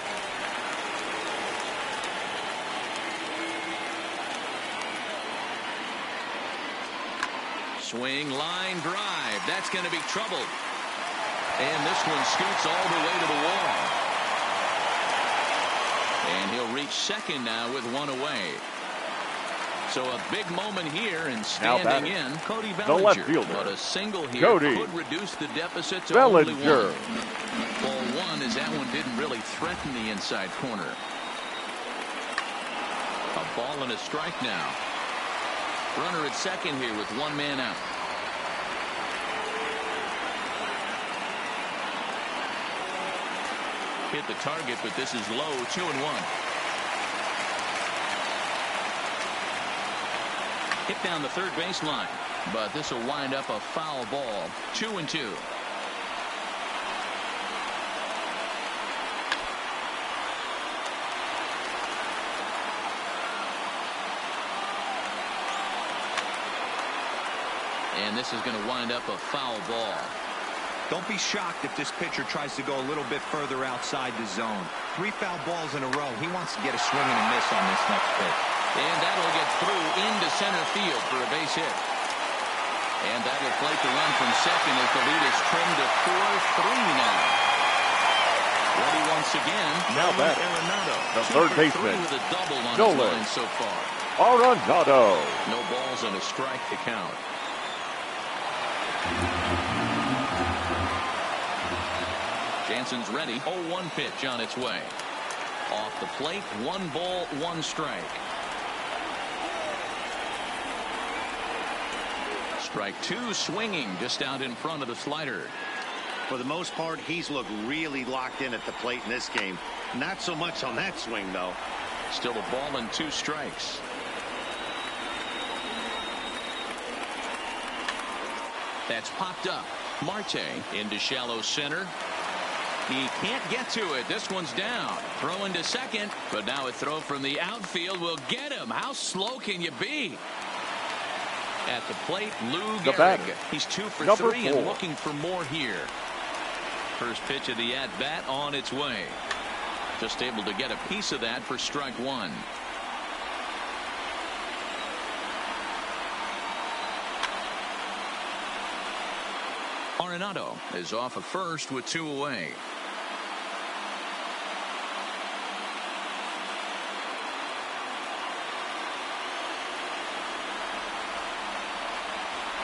Speaker 1: Swing, line drive. That's going to be trouble. And this one scoots all the way to the wall. And he'll reach second now with 1 away. So a big moment here, and standing in, Cody Bellinger.
Speaker 2: The left fielder.
Speaker 1: But a single here could reduce the deficit to only 1. Ball 1, as that one didn't really threaten the inside corner. A ball and a strike now. Runner at second here with 1 man out. Hit the target, but this is low, 2-1. Hit down the third baseline, but this will wind up a foul ball. 2-2. And this is going to wind up a foul ball.
Speaker 3: Don't be shocked if this pitcher tries to go a little bit further outside the zone. 3 foul balls in a row. He wants to get a swing and a miss on this next pitch.
Speaker 1: And that'll get through into center field for a base hit. And that will plate the run from second as the lead is trimmed to 4-3 now. Ready once again.
Speaker 2: Now back. The third baseman.
Speaker 1: With a double on his line so far.
Speaker 2: Arenado.
Speaker 1: No balls and a strike to count. Jansen's ready. 0-1 pitch on its way. Off the plate, 1 ball, 1 strike. Strike 2, swinging just out in front of the slider.
Speaker 4: For the most part, he's looked really locked in at the plate in this game. Not so much on that swing, though.
Speaker 1: Still a ball and 2 strikes. That's popped up. Marte into shallow center. He can't get to it. This one's down. Throw into second, but now a throw from the outfield will get him. How slow can you be? At the plate, Jereehh. He's 2 for 3 and looking for more here. First pitch of the at-bat on its way. Just able to get a piece of that for strike one. Arenado is off of first with 2 away.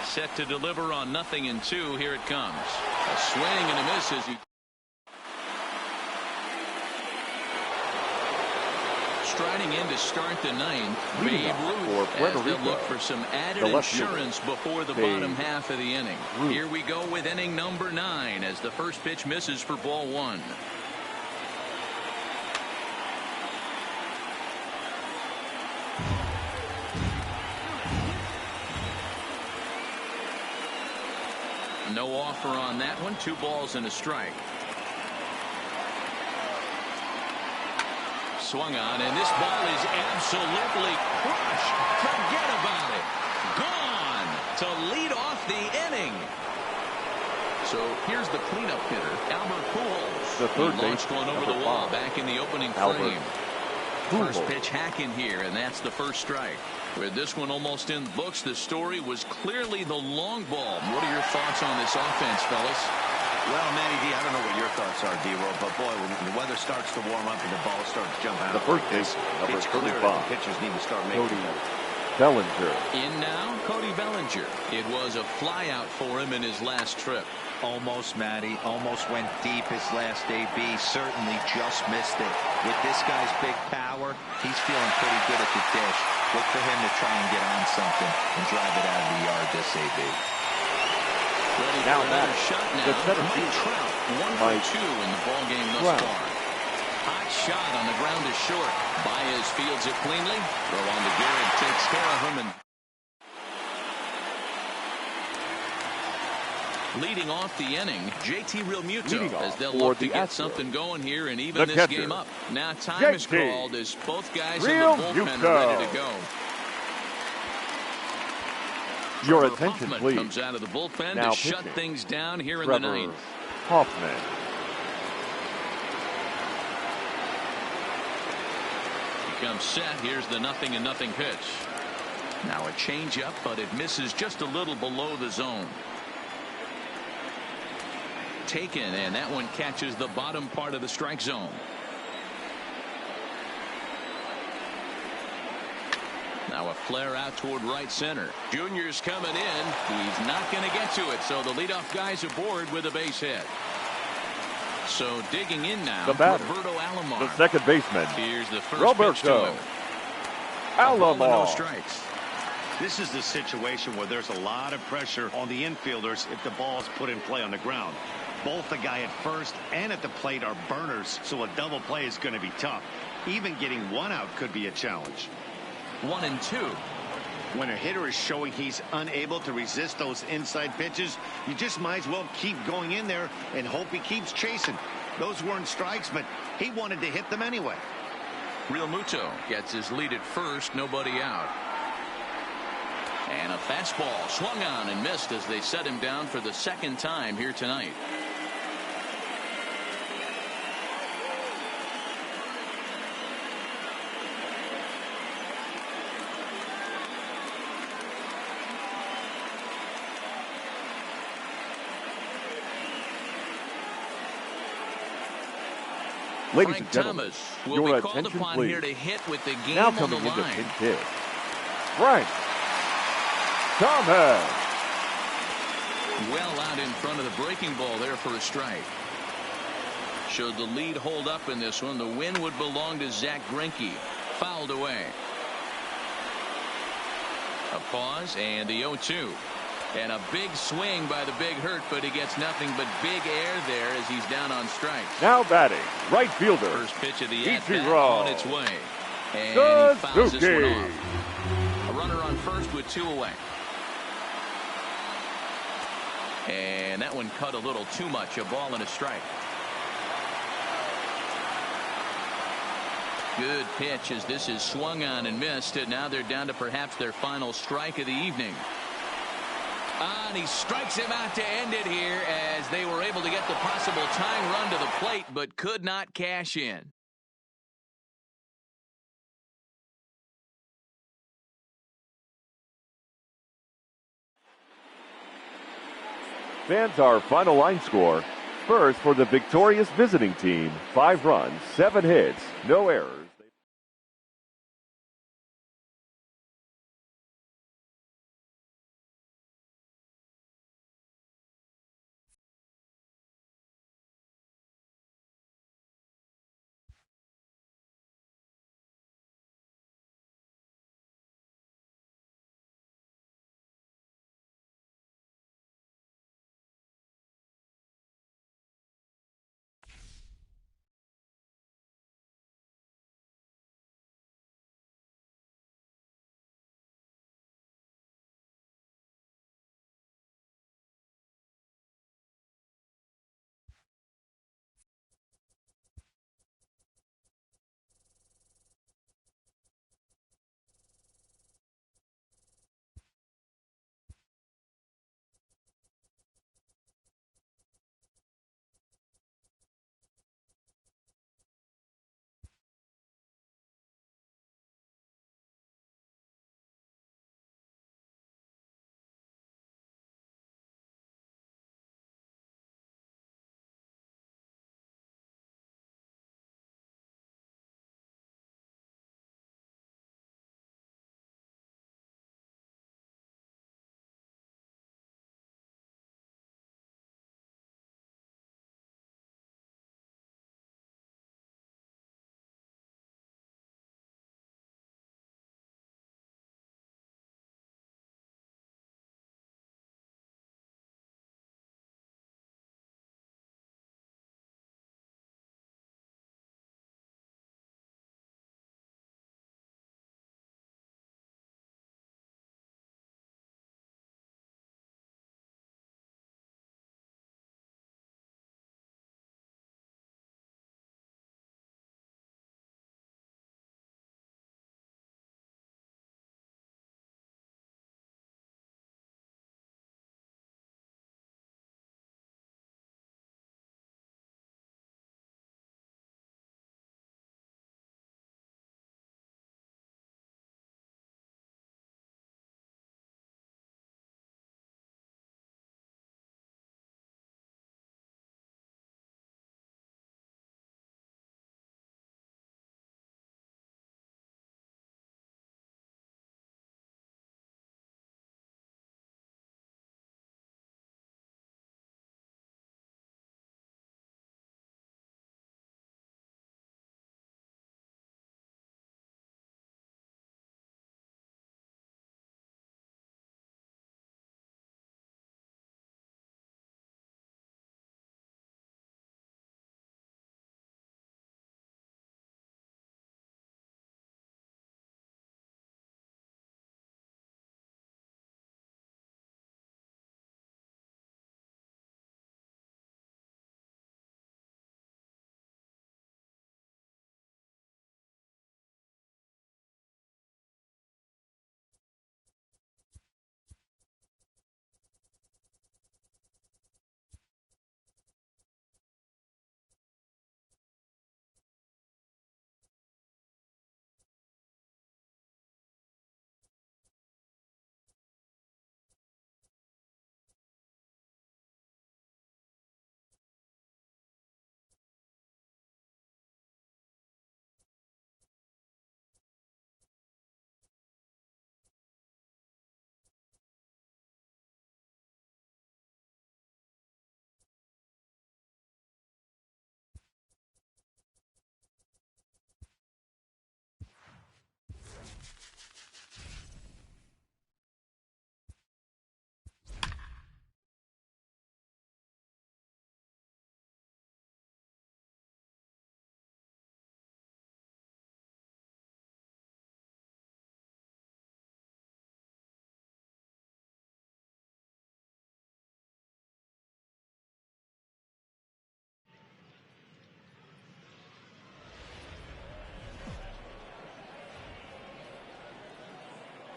Speaker 1: Set to deliver on 0-2. Here it comes. A swing and a miss as he striding in to start the ninth. Babe Ruth as they look for some added insurance before the bottom half of the inning. Here we go with inning number 9 as the first pitch misses for ball 1. No offer on that one. 2 balls and a strike. Swung on, and this ball is absolutely crushed. Forget about it. Gone to lead off the inning. So here's the cleanup hitter, Albert Pujols.
Speaker 2: The third
Speaker 1: he launched one over the wall back in the opening frame. First pitch hacking here, and that's the first strike. With this one almost in the books, the story was clearly the long ball. What are your thoughts on this offense, fellas?
Speaker 4: Well, Matty D, I don't know what your thoughts are, D-Roll, but boy, when the weather starts to warm up and the ball starts jumping out,
Speaker 2: the first pitch,
Speaker 4: it's clear that the pitchers need to start making
Speaker 2: Cody Bellinger.
Speaker 1: In now, Cody Bellinger. It was a flyout for him in his last trip.
Speaker 3: Almost, Matty. Almost went deep his last AB. Certainly just missed it. With this guy's big power, he's feeling pretty good at the dish. Look for him to try and get on something and drive it out of the yard this AB.
Speaker 1: Ready for another shot now. Mike Trout, 1 for 2 in the ball game thus far. Hot shot on the ground is short. Baez fields it cleanly. Throw on to Jereehh, takes care of him. And leading off the inning, JT Realmuto, as they'll look to get something going here and even this game up. Now time is called as both guys in the bullpen are ready to go.
Speaker 2: Your attention, please.
Speaker 1: Comes out of the bullpen to shut things down here in the ninth.
Speaker 2: Hoffman.
Speaker 1: He comes set. Here's the 0-0 pitch. Now a changeup, but it misses just a little below the zone. Taken, and that one catches the bottom part of the strike zone. Now a flare out toward right center. Junior's coming in. He's not going to get to it, so the leadoff guy's aboard with a base hit. So digging in now, Roberto Alomar.
Speaker 2: The second baseman.
Speaker 1: Here's the first pitch to him.
Speaker 2: Alomar.
Speaker 1: No strikes.
Speaker 4: This is the situation where there's a lot of pressure on the infielders if the ball's put in play on the ground. Both the guy at first and at the plate are burners, so a double play is going to be tough. Even getting one out could be a challenge.
Speaker 1: 1-2.
Speaker 4: When a hitter is showing he's unable to resist those inside pitches, you just might as well keep going in there and hope he keeps chasing. Those weren't strikes, but he wanted to hit them anyway.
Speaker 1: Realmuto gets his lead at first, nobody out. And a fastball swung on and missed as they set him down for the second time here tonight.
Speaker 2: Ladies and gentlemen,
Speaker 1: your attention, please. Here to hit with the game
Speaker 2: now coming into pinch hit, Frank Thomas.
Speaker 1: Well out in front of the breaking ball there for a strike. Should the lead hold up in this one, the win would belong to Zach Greinke. Fouled away. A pause and the 0-2. And a big swing by the big hurt, but he gets nothing but big air there as he's down on strikes.
Speaker 2: Now batting, right fielder.
Speaker 1: First pitch of the at-bat on its way. And he fouls this one off. A runner on first with 2 away. And that one cut a little too much. A ball and a strike. Good pitch as this is swung on and missed, and now they're down to perhaps their final strike of the evening. And he strikes him out to end it here as they were able to get the possible tying run to the plate but could not cash in.
Speaker 2: Fans, our final line score. First, for the victorious visiting team, 5 runs, 7 hits, no errors.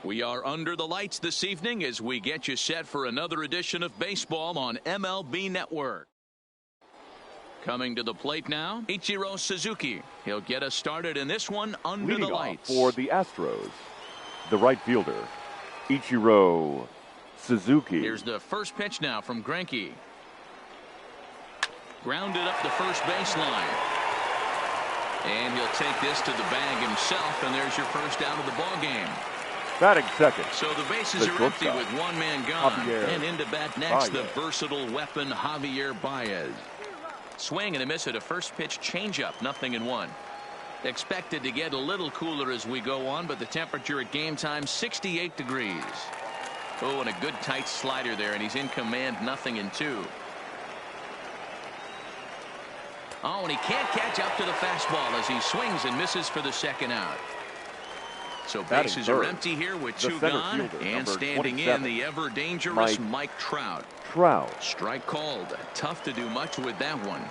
Speaker 1: We are under the lights this evening as we get you set for another edition of baseball on MLB Network. Coming to the plate now, Ichiro Suzuki. He'll get us started in this one under the lights.
Speaker 2: For the Astros, the right fielder, Ichiro Suzuki.
Speaker 1: Here's the first pitch now from Greinke. Grounded up the first baseline. And he'll take this to the bag himself, and there's your first out of the ball game.
Speaker 2: Batting second.
Speaker 1: So the bases are empty with one man gone. And into bat next, the versatile weapon Javier Baez. Swing and a miss at a first pitch changeup, 0-1. Expected to get a little cooler as we go on, but the temperature at game time 68 degrees. Oh, and a good tight slider there, and he's in command, 0-2. Oh, and he can't catch up to the fastball as he swings and misses for the second out. So bases are empty here with two gone, and standing in the ever dangerous Mike Trout. Strike called. Tough to do much with that one.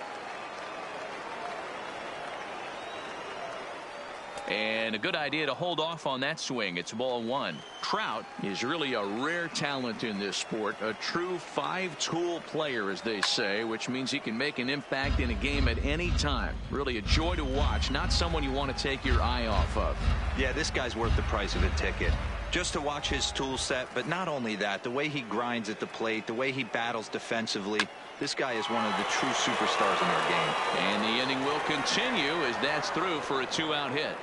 Speaker 1: And a good idea to hold off on that swing. It's ball one. Trout is really a rare talent in this sport. A true five-tool player, as they say, which means he can make an impact in a game at any time. Really a joy to watch. Not someone you want to take your eye off of.
Speaker 3: Yeah, this guy's worth the price of a ticket. Just to watch his tool set, but not only that, the way he grinds at the plate, the way he battles defensively. This guy is one of the true superstars in our game.
Speaker 1: And the inning will continue as that's through for a two-out hit.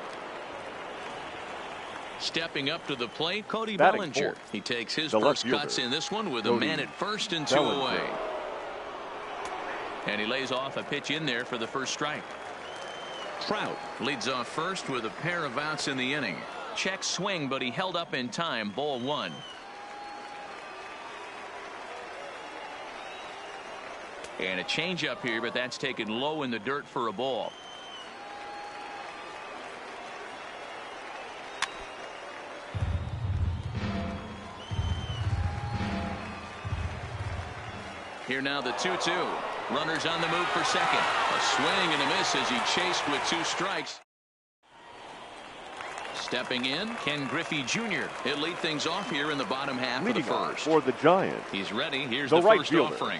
Speaker 1: Stepping up to the plate, Cody Bellinger. He takes his first cuts in this one with a man at first and two away. And he lays off a pitch in there for the first strike. Trout leads off first with a pair of outs in the inning. Check swing, but he held up in time. Ball one. And a changeup here, but that's taken low in the dirt for a ball. Here now the 2-2. Runners on the move for second. A swing and a miss as he chased with two strikes. Stepping in, Ken Griffey Jr. He'll lead things off here in the bottom half of the first.
Speaker 2: For the Giants.
Speaker 1: He's ready. Here's the first offering.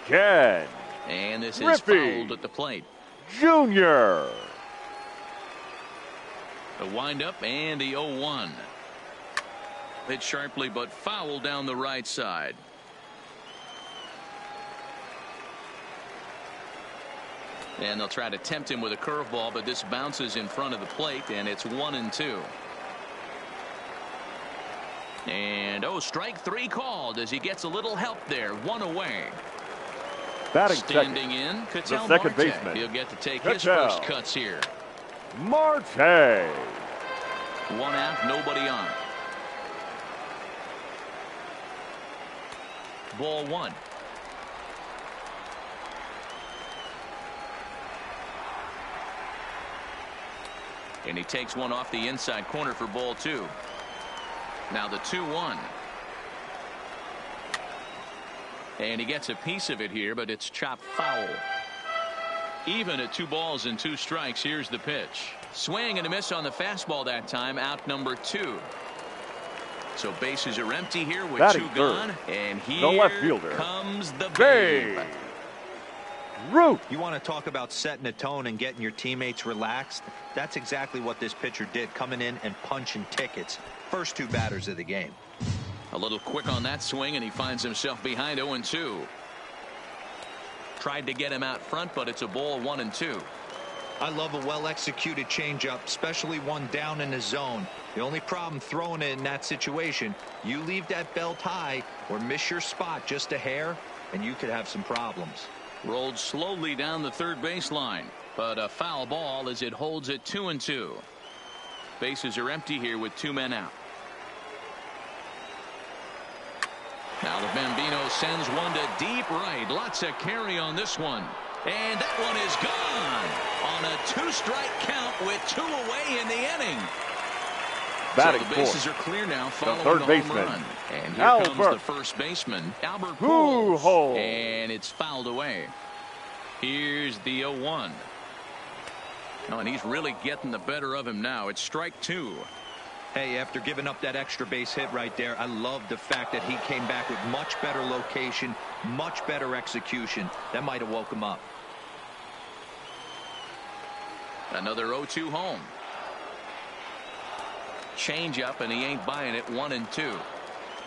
Speaker 2: Ken
Speaker 1: And this is fouled at the plate.
Speaker 2: Jr.
Speaker 1: The windup and the 0-1. Hit sharply but foul down the right side. And they'll try to tempt him with a curveball, but this bounces in front of the plate, and it's 1-2. And strike three called as he gets a little help there. One away.
Speaker 2: Batting
Speaker 1: standing in, Ketel Marte. Baseman. He'll get to take his first cuts here.
Speaker 2: Marte.
Speaker 1: One out, nobody on. Ball one. And he takes one off the inside corner for ball two. Now the 2-1. And he gets a piece of it here, but it's chopped foul. Even at 2 balls and 2 strikes, here's the pitch. Swing and a miss on the fastball that time, out number 2. So bases are empty here with two gone. And here the left fielder comes the Babe.
Speaker 3: You want to talk about setting a tone and getting your teammates relaxed? That's exactly what this pitcher did, coming in and punching tickets. First 2 batters of the game.
Speaker 1: A little quick on that swing, and he finds himself behind 0-2. Tried to get him out front, but it's a ball 1-2.
Speaker 3: I love a well-executed changeup, especially one down in the zone. The only problem throwing it in that situation, you leave that belt high or miss your spot just a hair, and you could have some problems.
Speaker 1: Rolled slowly down the third baseline, but a foul ball as it holds at 2-2. Bases are empty here with 2 men out. Now the Bambino sends one to deep right. Lots of carry on this one. And that one is gone on a 2-strike count with 2 away in the inning.
Speaker 2: Batting
Speaker 1: so the bases are clear now following
Speaker 2: the third
Speaker 1: home
Speaker 2: baseman.
Speaker 1: Run. And here comes the first baseman, Albert Pujols. And it's fouled away. Here's the 0-1. Oh, and he's really getting the better of him now. It's strike 2.
Speaker 3: Hey, after giving up that extra base hit right there, I love the fact that he came back with much better location, much better execution. That might have woke him up.
Speaker 1: Another 0-2 home. Change up, and he ain't buying it. 1-2.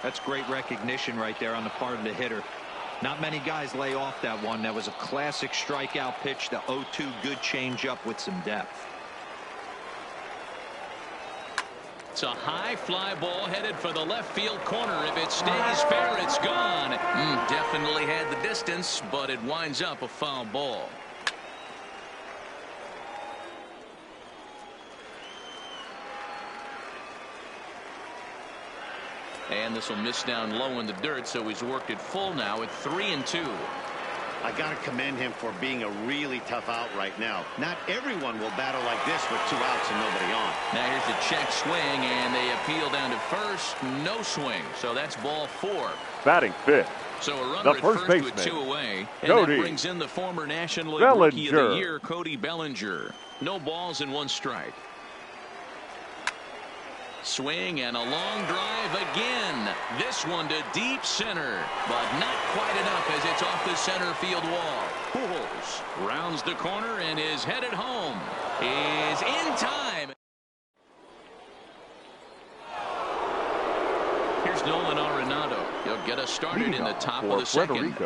Speaker 3: That's great recognition right there on the part of the hitter. Not many guys lay off that one. That was a classic strikeout pitch. The 0-2 good change up with some depth.
Speaker 1: It's a high fly ball headed for the left field corner. If it stays fair, it's gone. Definitely had the distance, but it winds up a foul ball. And this will miss down low in the dirt, so he's worked it full now at 3-2.
Speaker 4: I got to commend him for being a really tough out right now. Not everyone will battle like this with 2 outs and nobody on.
Speaker 1: Now here's the check swing, and they appeal down to first. No swing, so that's ball 4.
Speaker 2: Batting fifth.
Speaker 1: So a runner at first with 2 away, and that brings in the former National League Rookie of the Year, Cody Bellinger. No balls and 1 strike. Swing and a long drive again. This one to deep center, but not quite enough as it's off the center field wall. Pujols rounds the corner and is headed home. Is in time. Here's Nolan Arenado. He'll get us started in the top of the second.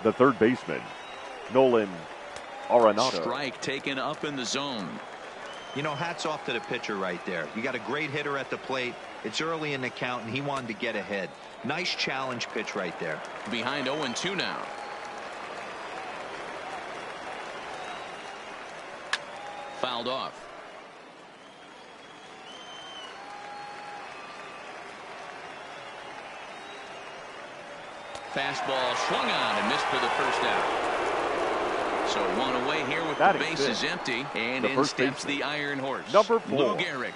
Speaker 2: The third baseman, Nolan Arenado.
Speaker 1: Strike taken up in the zone.
Speaker 3: You know, hats off to the pitcher right there. You got a great hitter at the plate. It's early in the count, and he wanted to get ahead. Nice challenge pitch right there.
Speaker 1: Behind 0-2 now. Fouled off. Fastball swung on and missed for the first out. So 1 away here with the bases empty, and in steps the Iron Horse.
Speaker 2: Number 4.
Speaker 1: Lou Gehrig.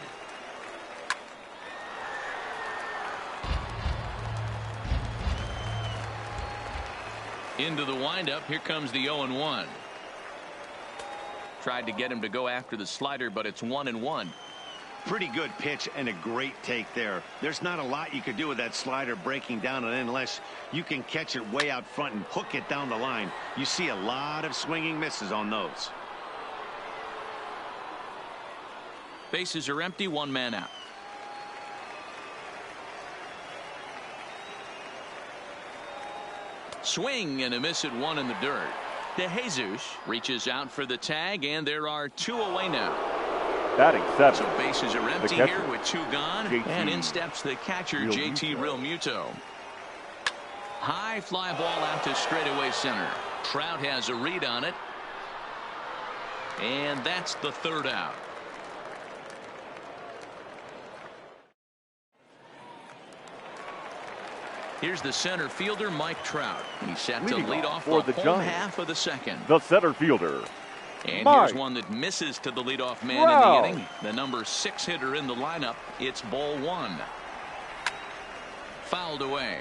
Speaker 1: Into the windup. Here comes the 0-1. Tried to get him to go after the slider, but it's 1-1.
Speaker 4: Pretty good pitch and a great take there. There's not a lot you could do with that slider breaking down, and unless you can catch it way out front and hook it down the line, you see a lot of swinging misses on those.
Speaker 1: Bases are empty, 1 man out. Swing and a miss at 1 in the dirt. DeJesus reaches out for the tag, and there are 2 away now.
Speaker 2: Batting 7.
Speaker 1: So bases are empty here with 2 gone, and in steps the catcher, JT Realmuto. High fly ball out to straightaway center. Trout has a read on it, and that's the 3rd out. Here's the center fielder, Mike Trout. He's set to lead off the home half of the second.
Speaker 2: The center fielder,
Speaker 1: and here's one that misses to the leadoff man in the inning. The number 6 hitter in the lineup. It's ball 1. Fouled away.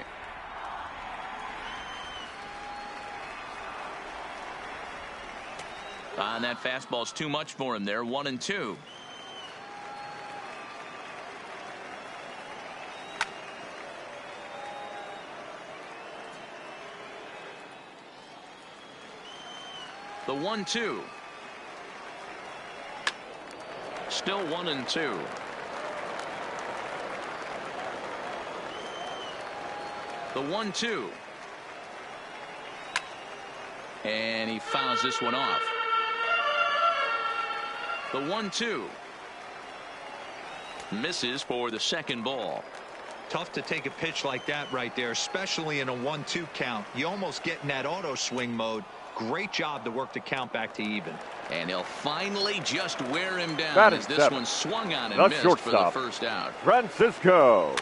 Speaker 1: And that fastball's too much for him there. 1-2. The 1-2. Still 1-2. The 1-2. And he fouls this one off. The 1-2. Misses for the second ball.
Speaker 3: Tough to take a pitch like that right there, especially in a 1-2 count. You almost get in that auto swing mode. Great job to work the count back to even.
Speaker 1: And he'll finally just wear him down as this one swung on and missed for the first out.
Speaker 2: Francisco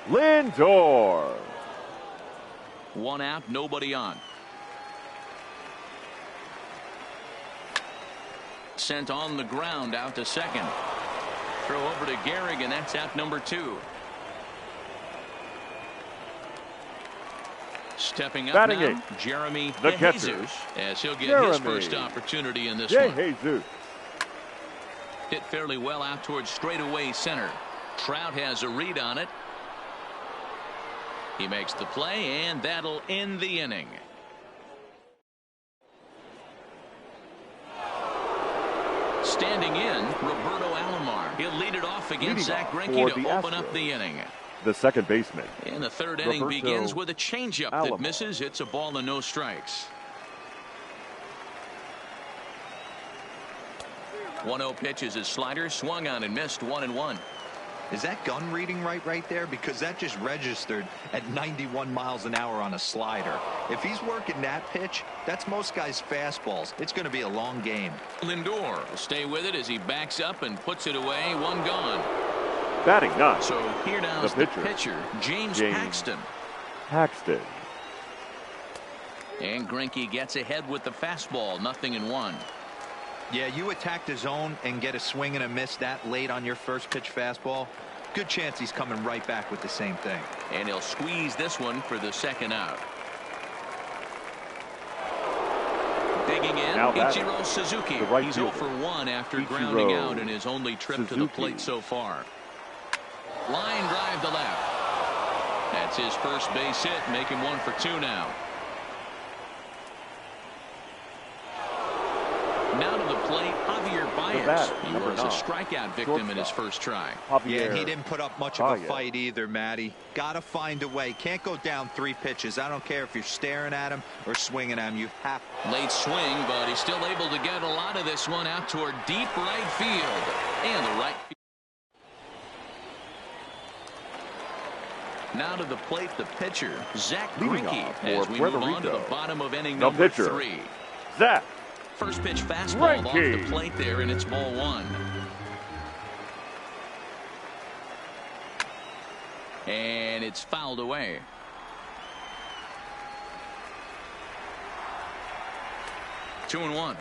Speaker 2: Lindor.
Speaker 1: 1 out, nobody on. Sent on the ground out to second. Throw over to Gehrig, and that's out number 2. Stepping up now, Jeremy DeJesus, as he'll get his first opportunity in this one.
Speaker 2: DeJesus
Speaker 1: Hit fairly well out towards straightaway center. Trout has a read on it. He makes the play, and that'll end the inning. Standing in, Roberto Alomar. He'll lead it off against Zach Greinke to open up the inning.
Speaker 2: The second baseman.
Speaker 1: And the third inning begins with a changeup that misses. It's a ball and no strikes. 1-0 pitch is his slider, swung on and missed, 1-1.
Speaker 3: Is that gun reading right there? Because that just registered at 91 miles an hour on a slider. If he's working that pitch, that's most guys' fastballs. It's going to be a long game.
Speaker 1: Lindor will stay with it as he backs up and puts it away. One gone.
Speaker 2: Batting none.
Speaker 1: So here now is the pitcher, James Paxton.
Speaker 2: Paxton.
Speaker 1: And Greinke gets ahead with the fastball, 0-1.
Speaker 3: Yeah, you attack the zone and get a swing and a miss that late on your first pitch fastball. Good chance he's coming right back with the same thing.
Speaker 1: And he'll squeeze this one for the second out. Digging in, Ichiro Suzuki. He's 0 for 1 after grounding out in his only trip to the plate so far. Line drive to left. That's his first base hit, make him 1 for 2 now. Now to the plate, Javier Baez. He was a strikeout victim in his first try.
Speaker 3: Yeah, he didn't put up much of a fight either, Matty. Got to find a way. Can't go down 3 pitches. I don't care if you're staring at him or swinging at him. You have
Speaker 1: late swing, but he's still able to get a lot of this one out toward deep right field. And the right field. Now to the plate, the pitcher, Zach Greinke, as we move on to the bottom of inning number 3.
Speaker 2: Zach.
Speaker 1: First pitch fastball off the plate there, and it's ball 1. And it's fouled away. Two and 1.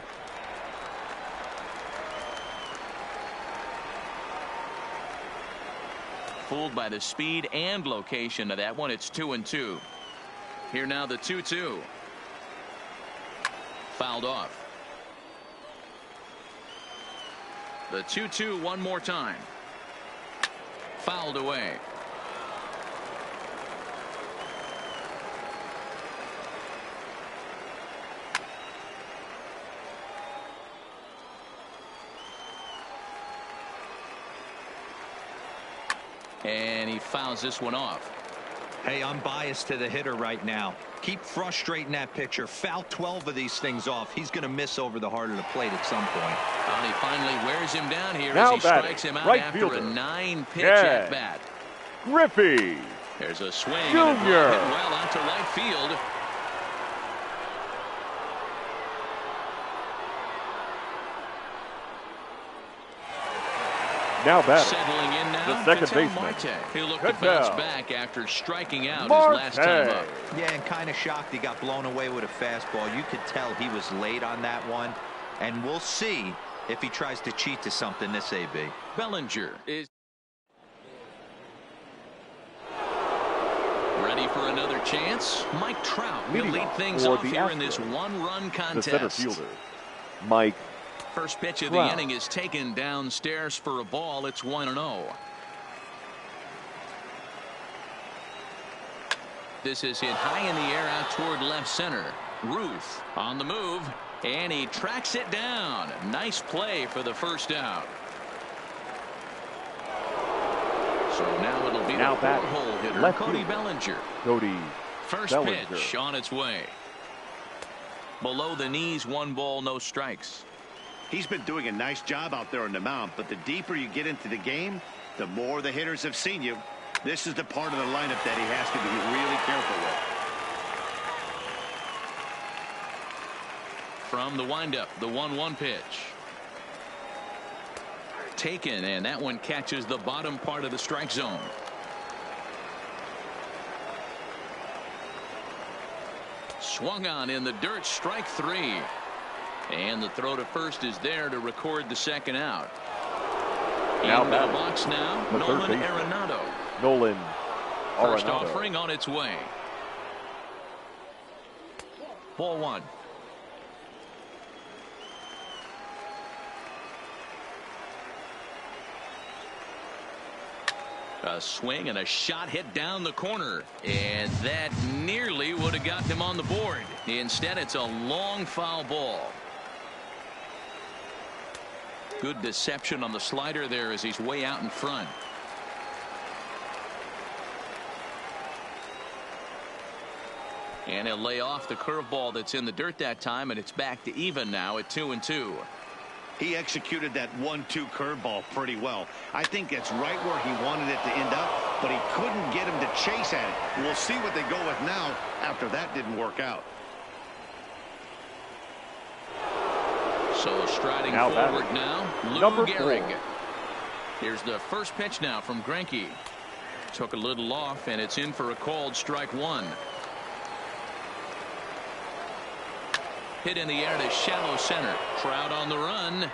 Speaker 1: Fooled by the speed and location of that one. It's 2 and 2. Here now the 2-2. Fouled off. The 2-2 one more time. Fouled away. And he fouls this one off.
Speaker 3: Hey, I'm biased to the hitter right now. Keep frustrating that pitcher. Foul 12 of these things off. He's going to miss over the heart of the plate at some point.
Speaker 1: Well, he finally wears him down here
Speaker 2: now
Speaker 1: as he strikes him out after a 9-pitch at bat.
Speaker 2: Griffey.
Speaker 1: There's a swing.
Speaker 2: Jr.
Speaker 1: And hit well out to right field.
Speaker 2: Now batting.
Speaker 1: Settling in now,
Speaker 2: the second baseman.
Speaker 1: Marte. He'll look to bounce back after striking out his last time up.
Speaker 3: Yeah, and kind of shocked he got blown away with a fastball. You could tell he was late on that one. And we'll see if he tries to cheat to something this AB.
Speaker 1: Bellinger is ready for another chance. Mike Trout will lead things off here in this one-run contest.
Speaker 2: The center fielder, Mike.
Speaker 1: First pitch of the inning is taken downstairs for a ball. It's 1-0. This is hit high in the air out toward left center. Ruth on the move, and he tracks it down. Nice play for the first out. So now it'll be the four-hole hitter, Cody Bellinger. First pitch on its way. Below the knees, 1 ball, no strikes.
Speaker 4: He's been doing a nice job out there on the mound, but the deeper you get into the game, the more the hitters have seen you. This is the part of the lineup that he has to be really careful with.
Speaker 1: From the windup, the 1-1 pitch. Taken, and that one catches the bottom part of the strike zone. Swung on in the dirt, strike 3. And the throw to first is there to record the second out.
Speaker 2: Now
Speaker 1: in the box now, Nolan Arenado. First offering on its way. Ball 1. A swing and a shot hit down the corner. And that nearly would have got him on the board. Instead, it's a long foul ball. Good deception on the slider there as he's way out in front. And he'll lay off the curveball that's in the dirt that time, and it's back to even now at 2-2.
Speaker 4: He executed that 1-2 curveball pretty well. I think that's right where he wanted it to end up, but he couldn't get him to chase at it. We'll see what they go with now after that didn't work out.
Speaker 1: So striding forward now, Lou Gehrig. Here's the first pitch now from Greinke. Took a little off, and it's in for a called strike one. Hit in the air to shallow center. Trout on the run.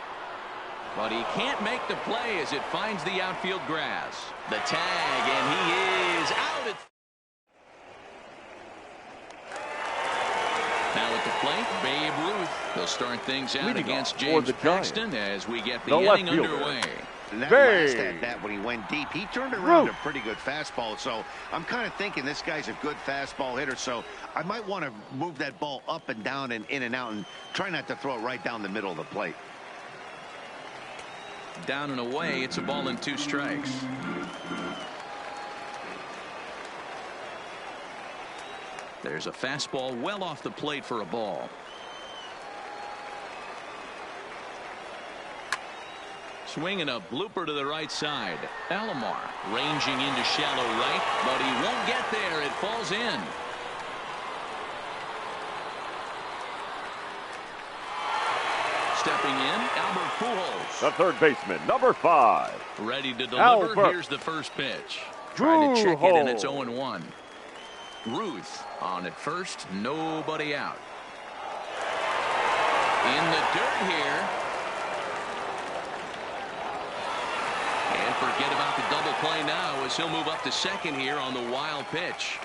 Speaker 1: But he can't make the play as it finds the outfield grass. The tag, and he is out. Now at the plate, Babe Ruth. He'll start things out against James Paxton as we get the inning underway.
Speaker 4: That last at bat when he went deep, he turned around a pretty good fastball. So I'm kind of thinking this guy's a good fastball hitter. So I might want to move that ball up and down and in and out and try not to throw it right down the middle of the plate.
Speaker 1: Down and away, it's a ball and 2 strikes. There's a fastball well off the plate for a ball. Swinging a blooper to the right side. Alomar ranging into shallow right, but he won't get there. It falls in. Stepping in, Albert Pujols.
Speaker 2: The third baseman, number 5.
Speaker 1: Ready to deliver. Here's the first pitch. Trying to check it, and it's 0-1. Ruth on at first, nobody out. In the dirt here. And forget about the double play now as he'll move up to second here on the wild pitch.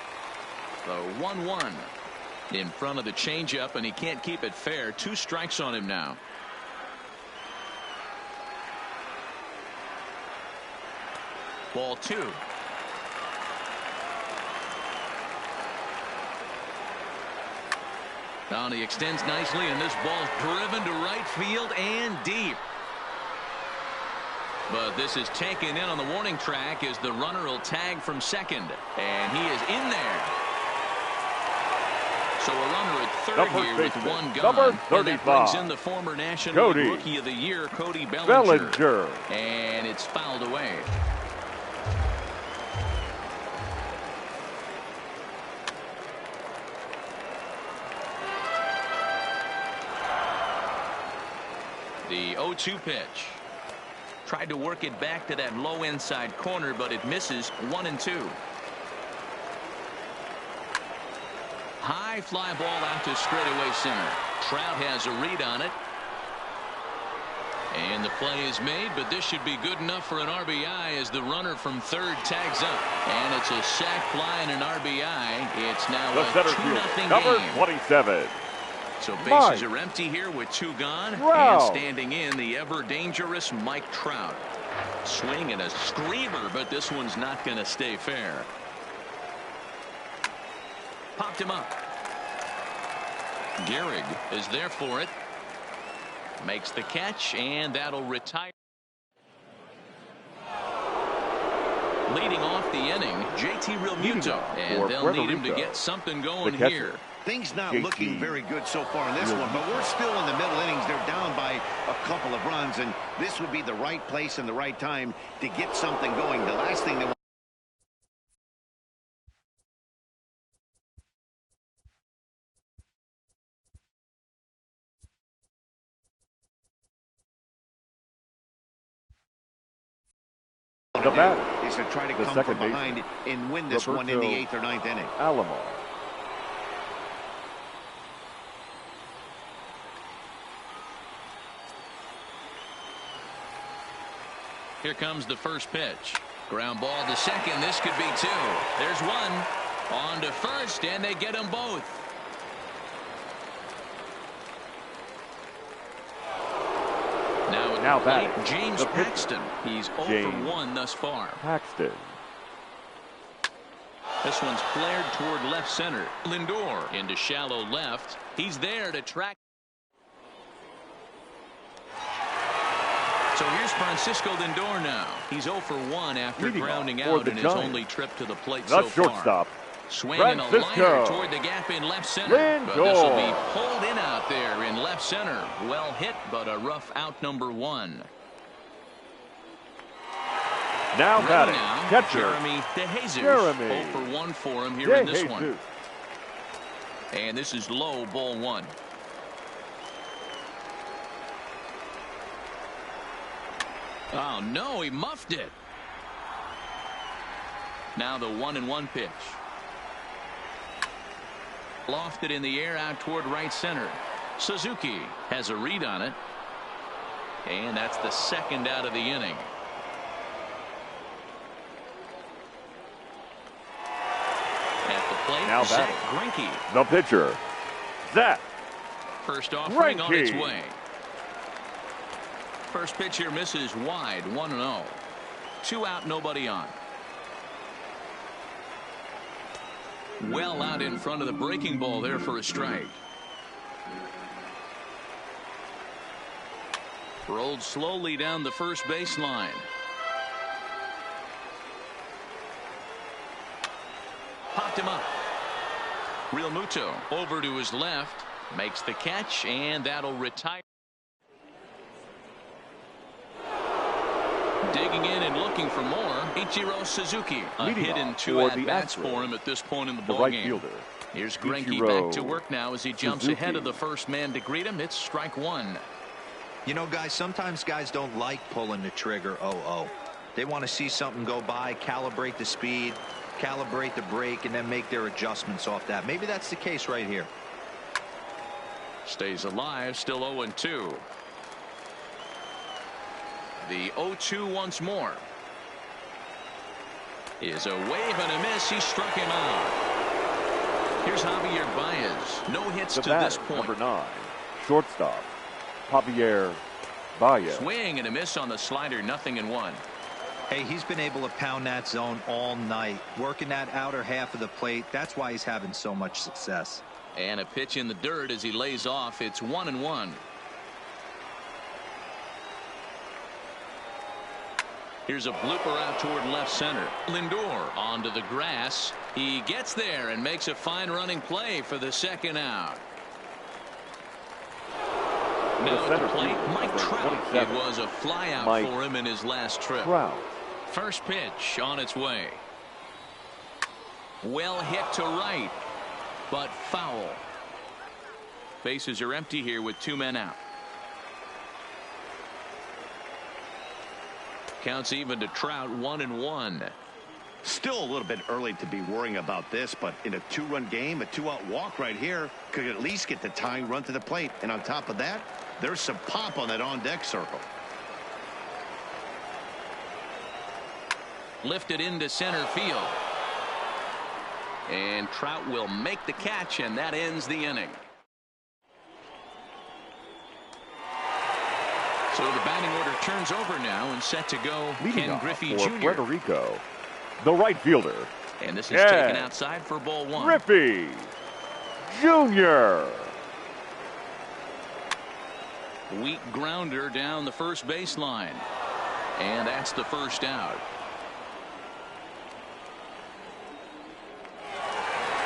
Speaker 1: The 1-1 in front of the changeup, and he can't keep it fair. 2 strikes on him now. Ball 2. Now he extends nicely, and this ball's driven to right field and deep. But this is taken in on the warning track as the runner will tag from second. And he is in there. So a runner at third here with 1 gone. And that brings in the former National League Rookie of the Year, Cody Bellinger. And it's fouled away. The 0-2 pitch. Tried to work it back to that low inside corner, but it misses. 1-2. High fly ball out to straightaway center. Trout has a read on it. And the play is made, but this should be good enough for an RBI as the runner from third tags up. And it's a sac fly and an RBI. It's now a 2-0 game.
Speaker 2: Number 27.
Speaker 1: So bases are empty here with 2 gone. And standing in, the ever-dangerous Mike Trout. Swing and a screamer, but this one's not going to stay fair. Popped him up. Gehrig is there for it. Makes the catch, and that'll retire. Leading off the inning, JT Realmuto. And they'll need him to get something going here.
Speaker 4: Things not looking very good so far in this one, but we're still in the middle innings. They're down by a couple of runs, and this would be the right place and the right time to get something going. The last thing they want.
Speaker 2: The batter
Speaker 4: is to try to come from behind and win this one in the 8th or 9th inning.
Speaker 2: Alomar.
Speaker 1: Here comes the first pitch. Ground ball to second. This could be 2. There's 1. On to first, and they get them both.
Speaker 2: Now back
Speaker 1: James Paxton. He's 0 for 1 thus far.
Speaker 2: Paxton.
Speaker 1: This one's flared toward left center. Lindor into shallow left. He's there to track. So here's Francisco Lindor now. He's 0 for 1 after grounding out in his only trip to the plate so far.
Speaker 2: Shortstop.
Speaker 1: Swinging a liner toward the gap in left center. But this will be pulled in out there in left center. Well hit, but a rough out number 1.
Speaker 2: Now batting, catcher
Speaker 1: Jereehh. 0 for 1 for him here in this one. And this is low, ball 1. Oh, no, he muffed it. Now the 1-1 pitch. Lofted in the air out toward right center. Suzuki has a read on it. And that's the second out of the inning. At the plate,
Speaker 2: now
Speaker 1: Zach Greinke.
Speaker 2: The pitcher, Zach
Speaker 1: First offering on its way. First pitch here misses wide, 1-0. 2 out, nobody on. Well out in front of the breaking ball there for a strike. Rolled slowly down the first baseline. Popped him up. Real Muto over to his left. Makes the catch, and that'll retire. Digging in and looking for more, Ichiro Suzuki. A hit and 2 at-bats for him at this point in the ballgame. Here's Greinke back to work now as he jumps ahead of the first man to greet him. It's strike 1.
Speaker 3: You know, guys, sometimes guys don't like pulling the trigger 0-0. They want to see something go by, calibrate the speed, calibrate the brake, and then make their adjustments off that. Maybe that's the case right here.
Speaker 1: Stays alive, still 0-2. The 0-2 once more. Is a wave and a miss. He struck him out. Here's Javier Baez. No hits to this point.
Speaker 2: Number 9, shortstop, Javier Baez.
Speaker 1: Swing and a miss on the slider, 0-1.
Speaker 3: Hey, he's been able to pound that zone all night, working that outer half of the plate. That's why he's having so much success.
Speaker 1: And a pitch in the dirt as he lays off. It's 1-1. Here's a blooper out toward left center. Lindor onto the grass. He gets there and makes a fine running play for the second out. Now at the plate, Mike Trout. It was a fly out for him in his last trip. First pitch on its way. Well hit to right, but foul. Bases are empty here with 2 men out. Counts even to Trout, 1-1.
Speaker 4: Still a little bit early to be worrying about this, but in a 2-run game, a 2-out walk right here could at least get the tying run to the plate. And on top of that, there's some pop on that on-deck circle.
Speaker 1: Lifted into center field. And Trout will make the catch, and that ends the inning. So the batting order turns over now and set to go. Ken Griffey Jr.
Speaker 2: Federico, the right fielder.
Speaker 1: And this is taken outside for ball 1.
Speaker 2: Griffey Jr.
Speaker 1: Weak grounder down the first baseline. And that's the first out.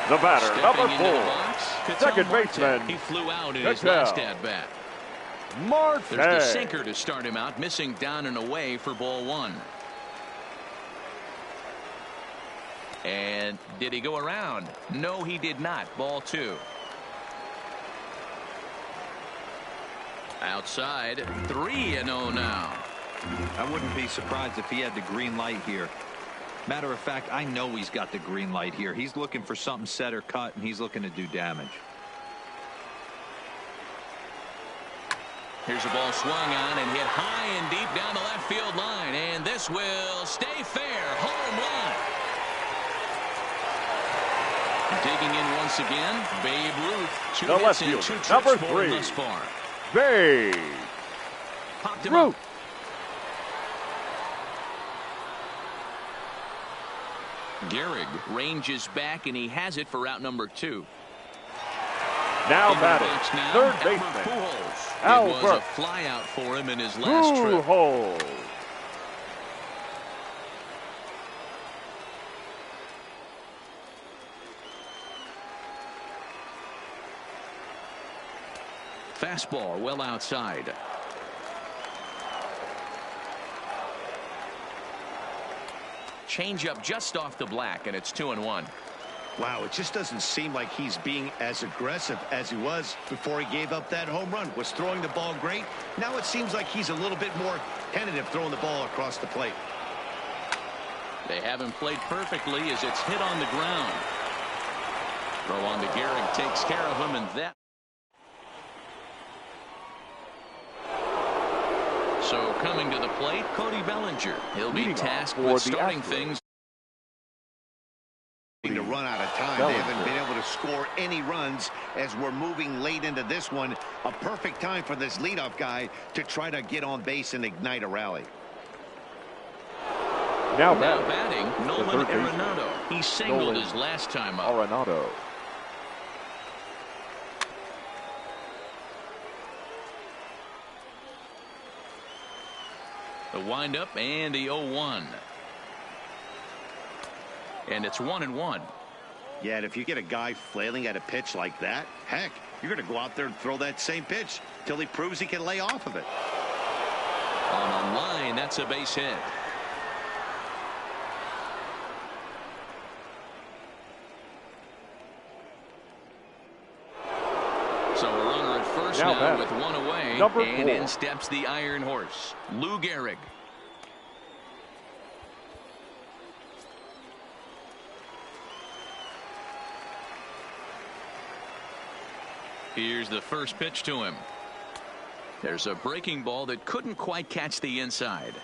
Speaker 2: The batter,
Speaker 1: Stepping
Speaker 2: number 4,
Speaker 1: box,
Speaker 2: second baseman.
Speaker 1: He flew out in his last at-bat. There's the sinker to start him out, missing down and away for ball 1. And did he go around? No, he did not. Ball 2. Outside, 3-0 now.
Speaker 3: I wouldn't be surprised if he had the green light here. Matter of fact, I know he's got the green light here. He's looking for something set or cut, and he's looking to do damage.
Speaker 1: Here's a ball swung on and hit high and deep down the left field line. And this will stay fair. Home run. Digging in once again, Babe Ruth. 2 hits and 2 trips
Speaker 2: number
Speaker 1: for
Speaker 2: 3,
Speaker 1: thus far.
Speaker 2: Babe
Speaker 1: Popped him up. Popped him up. 2 hits and 2 trips for him thus far. Babe Ruth. 2 hits and 2 trips for him thus far. Popped him up. 2 hits and 2 trips for him thus far. Babe Ruth. 2 hits and 2 trips for him thus far.
Speaker 2: Very
Speaker 1: Jereehh ranges back, and he has it for out number 2.
Speaker 2: Now batting, third baseman,
Speaker 1: It was a fly out for him in his last trip. Fastball well outside. Changeup just off the black, and it's 2-1.
Speaker 4: Wow, it just doesn't seem like he's being as aggressive as he was before he gave up that home run. Was throwing the ball great. Now it seems like he's a little bit more tentative throwing the ball across the plate.
Speaker 1: They haven't played perfectly as it's hit on the ground. Throw on to Jereehh takes care of him, and that. So coming to the plate, Cody Bellinger. He'll be tasked with starting things.
Speaker 4: To run out of time. They haven't been able to score any runs as we're moving late into this one. A perfect time for this leadoff guy to try to get on base and ignite a rally.
Speaker 2: Now
Speaker 1: batting, Nolan Arenado. He singled his last time up.
Speaker 2: Arenado.
Speaker 1: The windup and the 0-1. And it's 1-1.
Speaker 4: Yeah, and if you get a guy flailing at a pitch like that, heck, you're going to go out there and throw that same pitch till he proves he can lay off of it.
Speaker 1: On a line, that's a base hit. So a runner at first now with one away. And in steps the Iron Horse, Lou Gehrig. Here's the first pitch to him. There's a breaking ball that couldn't quite catch the inside.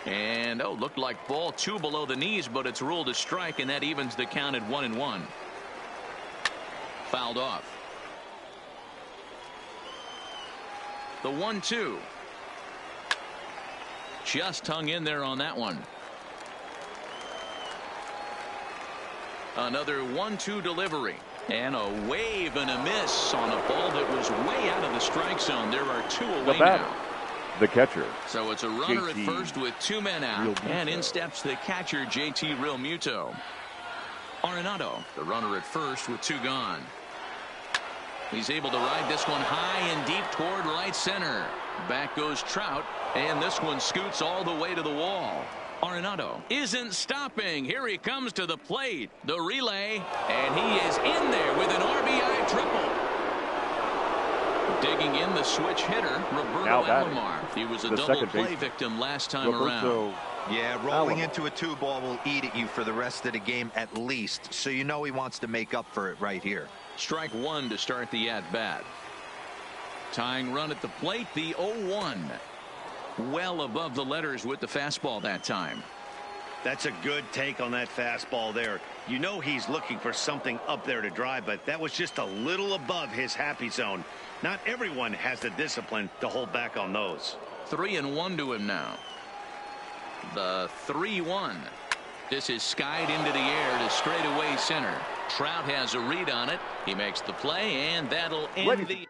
Speaker 1: And looked like ball 2 below the knees, but it's ruled a strike, and that evens the count at 1-1. Fouled off. The 1-2. Just hung in there on that one. Another 1-2 delivery. And a wave and a miss on a ball that was way out of the strike zone. There are 2 away now.
Speaker 2: The catcher.
Speaker 1: So it's a runner at first with 2 men out. And in steps the catcher, JT Realmuto. Arenado, the runner at first with 2 gone. He's able to ride this one high and deep toward right center. Back goes Trout, and this one scoots all the way to the wall. Arenado isn't stopping. Here he comes to the plate. The relay, and he is in there with an RBI triple. Digging in the switch hitter, Roberto Alomar. He was a double play victim last time around.
Speaker 3: Yeah, rolling into a 2-ball will eat at you for the rest of the game at least. So you know he wants to make up for it right here.
Speaker 1: Strike 1 to start the at-bat. Tying run at the plate, the 0-1. Well above the letters with the fastball that time.
Speaker 4: That's a good take on that fastball there. You know he's looking for something up there to drive, but that was just a little above his happy zone. Not everyone has the discipline to hold back on those.
Speaker 1: 3-1 to him now. The 3-1. This is skied into the air to straightaway center. Trout has a read on it. He makes the play, and that'll end the.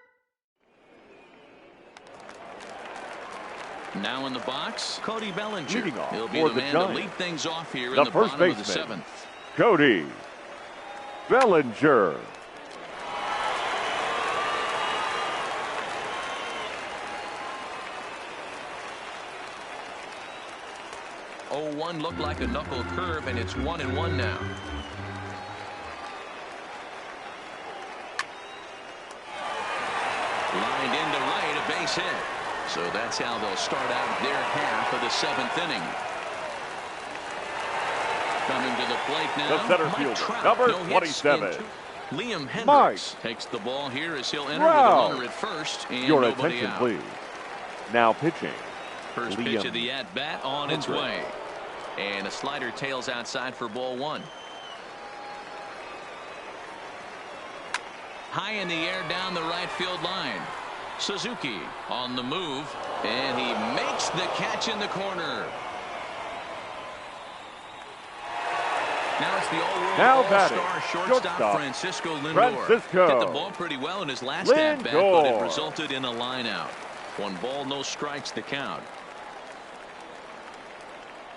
Speaker 1: Now in the box, Cody Bellinger. He'll be the man to lead things off here in the bottom of the 7th.
Speaker 2: Cody Bellinger.
Speaker 1: Oh, 1 looked like a knuckle curve, and it's 1-1 now. Lined into right, a base hit. So that's how they'll start out their half of the 7th inning. Coming to the plate now,
Speaker 2: the center fielder, number 27.
Speaker 1: Liam Hendricks takes the ball here as he'll enter with a runner at first and
Speaker 2: your
Speaker 1: nobody
Speaker 2: attention,
Speaker 1: out.
Speaker 2: please. Now pitching.
Speaker 1: First pitch of the at-bat on its way. And a slider tails outside for ball 1. High in the air down the right field line. Suzuki on the move, and he makes the catch in the corner.
Speaker 5: Now it's the
Speaker 2: Now
Speaker 5: all-world
Speaker 2: batting,
Speaker 5: all-star shortstop Francisco Lindor.
Speaker 2: Francisco
Speaker 5: Hit the ball pretty well in his last at-bat, but it resulted in a line-out. 1 ball, no strikes to count.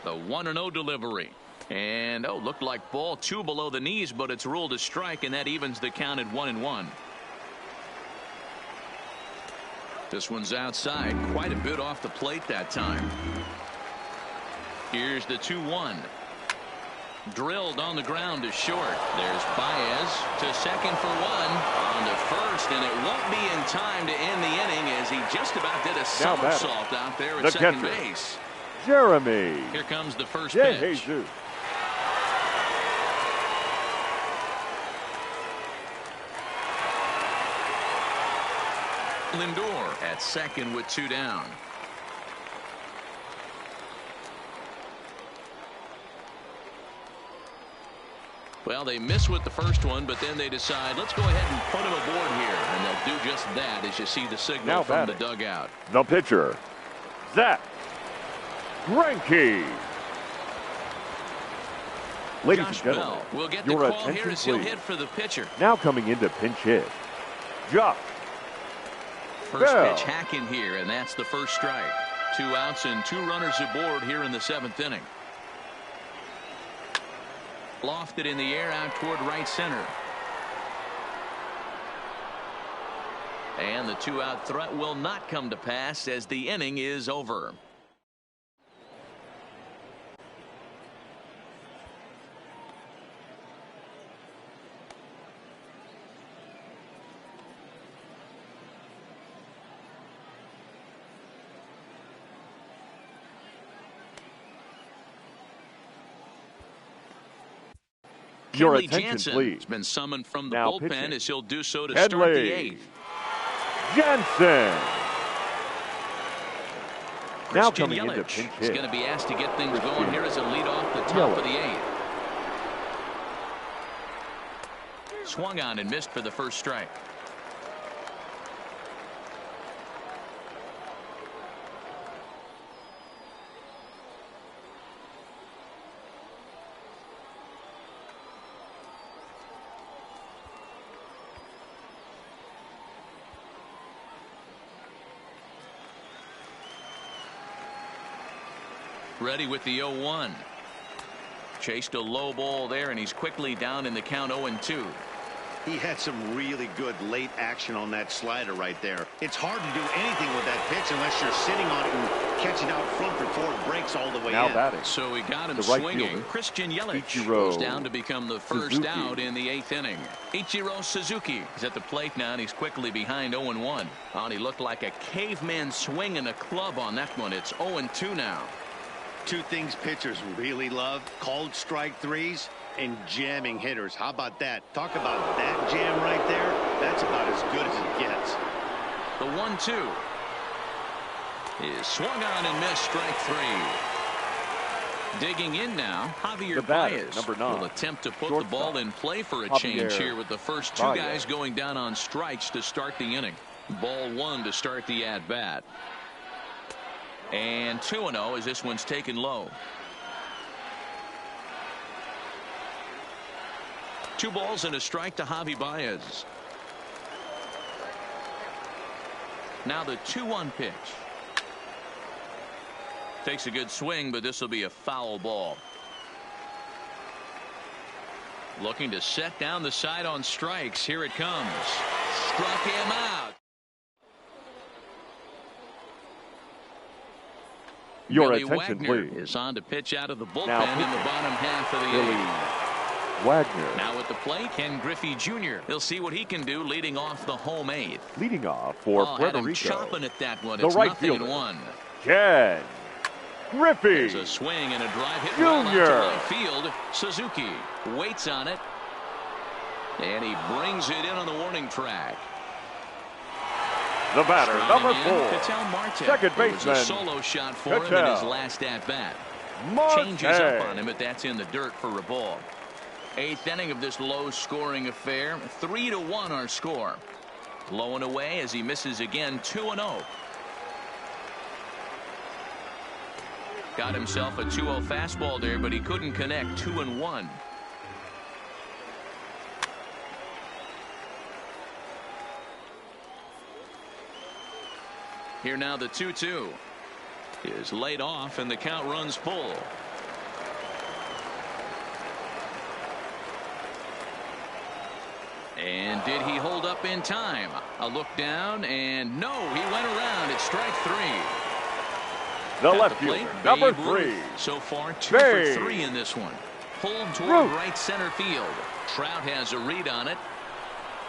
Speaker 5: The 1-0 delivery. And, looked like ball 2 below the knees, but it's ruled a strike, and that evens the count at 1-1. This one's outside. Quite a bit off the plate that time. Here's the 2-1. Drilled on the ground to short. There's Baez to second for 1. On to first, and it won't be in time to end the inning as he just about did a somersault out there at second base.
Speaker 2: Jeremy.
Speaker 5: Here comes the first pitch.
Speaker 2: Jereehh.
Speaker 5: Lindor at second with 2 down. Well, they miss with the first one, but then they decide, let's go ahead and put him aboard here. And they'll do just that as you see the signal from the dugout.
Speaker 2: The pitcher, Zach Greinke. Ladies and gentlemen,
Speaker 5: we'll get the call here as he'll hit for the pitcher.
Speaker 2: Now coming into pinch hit, Josh
Speaker 5: First pitch hacking here, and that's the first strike. 2 outs and 2 runners aboard here in the 7th inning. Lofted in the air out toward right center. And the 2-out threat will not come to pass as the inning is over.
Speaker 2: Your
Speaker 5: Kenley
Speaker 2: attention,
Speaker 5: Jansen
Speaker 2: please.
Speaker 5: has been summoned from the
Speaker 2: Now
Speaker 5: bullpen
Speaker 2: pitching.
Speaker 5: as he'll do so to
Speaker 2: Kenley
Speaker 5: start the 8th.
Speaker 2: Jansen. Now
Speaker 5: Christian
Speaker 2: coming into
Speaker 5: Yelich
Speaker 2: pinch
Speaker 5: is
Speaker 2: hit.
Speaker 5: going to be asked to get things going here as a lead off the top of the 8th. Swung on and missed for the first strike. Ready with the 0-1. Chased a low ball there, and he's quickly down in the count 0-2.
Speaker 4: He had some really good late action on that slider right there. It's hard to do anything with that pitch unless you're sitting on it and catching out front before it breaks all the way
Speaker 2: now
Speaker 4: in.
Speaker 2: Batting.
Speaker 5: So he got him
Speaker 2: The right
Speaker 5: swinging.
Speaker 2: fielder,
Speaker 5: Christian Yelich
Speaker 2: Ichiro
Speaker 5: goes down to become the first
Speaker 2: Suzuki.
Speaker 5: out in the 8th inning. Ichiro Suzuki is at the plate now, and he's quickly behind 0-1. And he looked like a caveman swinging a club on that one. It's 0-2 now.
Speaker 4: 2 things pitchers really love: called strike threes and jamming hitters. How about that? Talk about that jam right there. That's about as good as it gets.
Speaker 5: The 1-2 is swung on and missed, strike 3. Digging in now, Javier Baez
Speaker 2: number 9.
Speaker 5: will attempt to put
Speaker 2: Shortstop.
Speaker 5: the ball in play for a change here with the first 2 guys going down on strikes to start the inning. Ball 1 to start the at-bat. And 2-0 as this one's taken low. 2 balls and a strike to Javi Baez. Now the 2-1 pitch. Takes a good swing, but this will be a foul ball. Looking to set down the side on strikes. Here it comes. Struck him out.
Speaker 2: Your
Speaker 5: Billy
Speaker 2: attention,
Speaker 5: Wagner
Speaker 2: please.
Speaker 5: is on to pitch out of the bullpen
Speaker 2: Now
Speaker 5: in the bottom half of the
Speaker 2: Billy
Speaker 5: 8th.
Speaker 2: Wagner.
Speaker 5: Now at the plate, Ken Griffey Jr. He'll see what he can do leading off the home 8th.
Speaker 2: Leading off for
Speaker 5: Had him
Speaker 2: Frederico.
Speaker 5: chopping at that one.
Speaker 2: The
Speaker 5: It's
Speaker 2: right
Speaker 5: 0-1.
Speaker 2: Ken Griffey
Speaker 5: There's a swing and a drive hit well out to
Speaker 2: Jr.
Speaker 5: right field. Suzuki waits on it, and he brings it in on the warning track.
Speaker 2: The batter, number 4.
Speaker 5: Ketel Marte.
Speaker 2: Second
Speaker 5: It was a
Speaker 2: baseman,
Speaker 5: solo shot for him in
Speaker 2: Ketel
Speaker 5: his last at-bat.
Speaker 2: Marte.
Speaker 5: Changes up on him, but that's in the dirt for a ball. 8th inning of this low-scoring affair. 3-1 our score. Low and away as he misses again. 2-0. Got himself a 2-0 fastball there, but he couldn't connect. 2-1. Here now the 2-2 is laid off and the count runs full. And did he hold up in time? A look down, and no, he went around. It's strike 3.
Speaker 2: The left fielder, number 3.
Speaker 5: So far, 2 for 3 in this one. Pulled toward right center field. Trout has a read on it.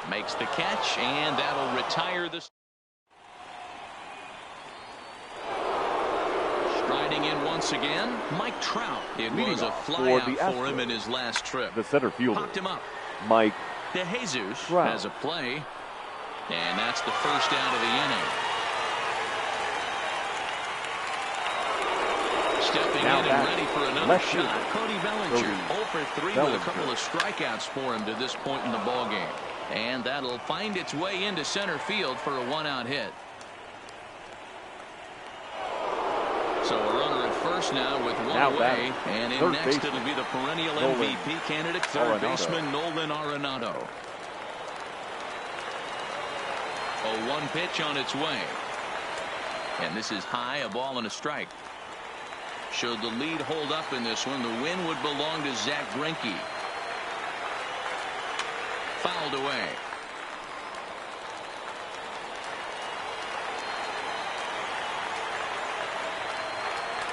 Speaker 5: Makes the catch, and that'll retire the... Striding in once again, Mike Trout. It was a flyout for him in his last trip.
Speaker 2: The center fielder,
Speaker 5: popped him up.
Speaker 2: Mike
Speaker 5: Jereehh
Speaker 2: Trout
Speaker 5: has a play, and that's the first out of the inning. Stepping in and ready for another shot, Cody Bellinger. 0 for 3 with a couple of strikeouts for him to this point in the ballgame. And that'll find its way into center field for a 1-out hit. So a runner at first now with 1 away. And in next it'll be the perennial MVP candidate, third baseman Nolan Arenado. 0-1 pitch on its way. And this is high, a ball and a strike. Should the lead hold up in this one, the win would belong to Zack Greinke. Fouled away.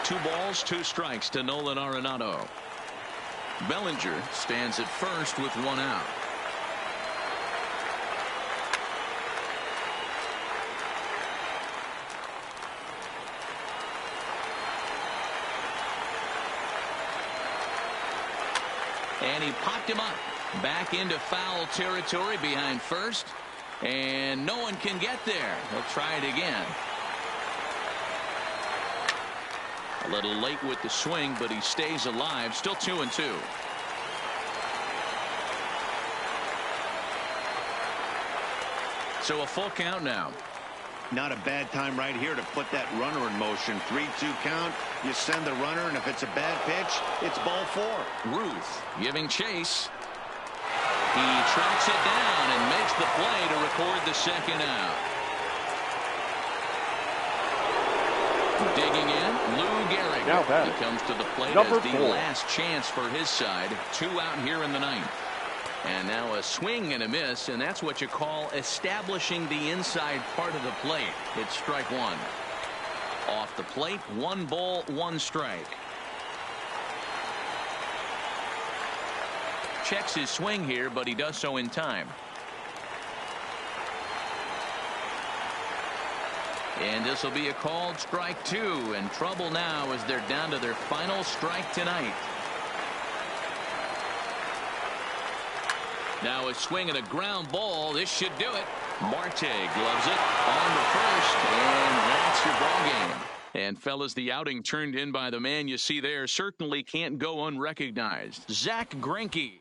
Speaker 5: Two balls, 2 strikes to Nolan Arenado. Bellinger stands at first with 1 out. And he popped him up. Back into foul territory behind first. And no one can get there. He'll try it again. A little late with the swing, but he stays alive. Still 2-2. So a full count now.
Speaker 4: Not a bad time right here to put that runner in motion. 3-2 count. You send the runner, and if it's a bad pitch, it's ball 4.
Speaker 5: Ruth giving chase. He tracks it down and makes the play to record the second out. Digging in, Lou Gehrig. He comes to the plate as the last chance for his side. 2 out here in the 9th. And now a swing and a miss, and that's what you call establishing the inside part of the plate. It's strike 1. Off the plate, 1 ball, 1 strike. Checks his swing here, but he does so in time. And this will be a called strike 2, and trouble now as they're down to their final strike tonight. Now a swing and a ground ball. This should do it. Marte gloves it on the first, and that's your ball game. And fellas, the outing turned in by the man you see there certainly can't go unrecognized. Zack Greinke.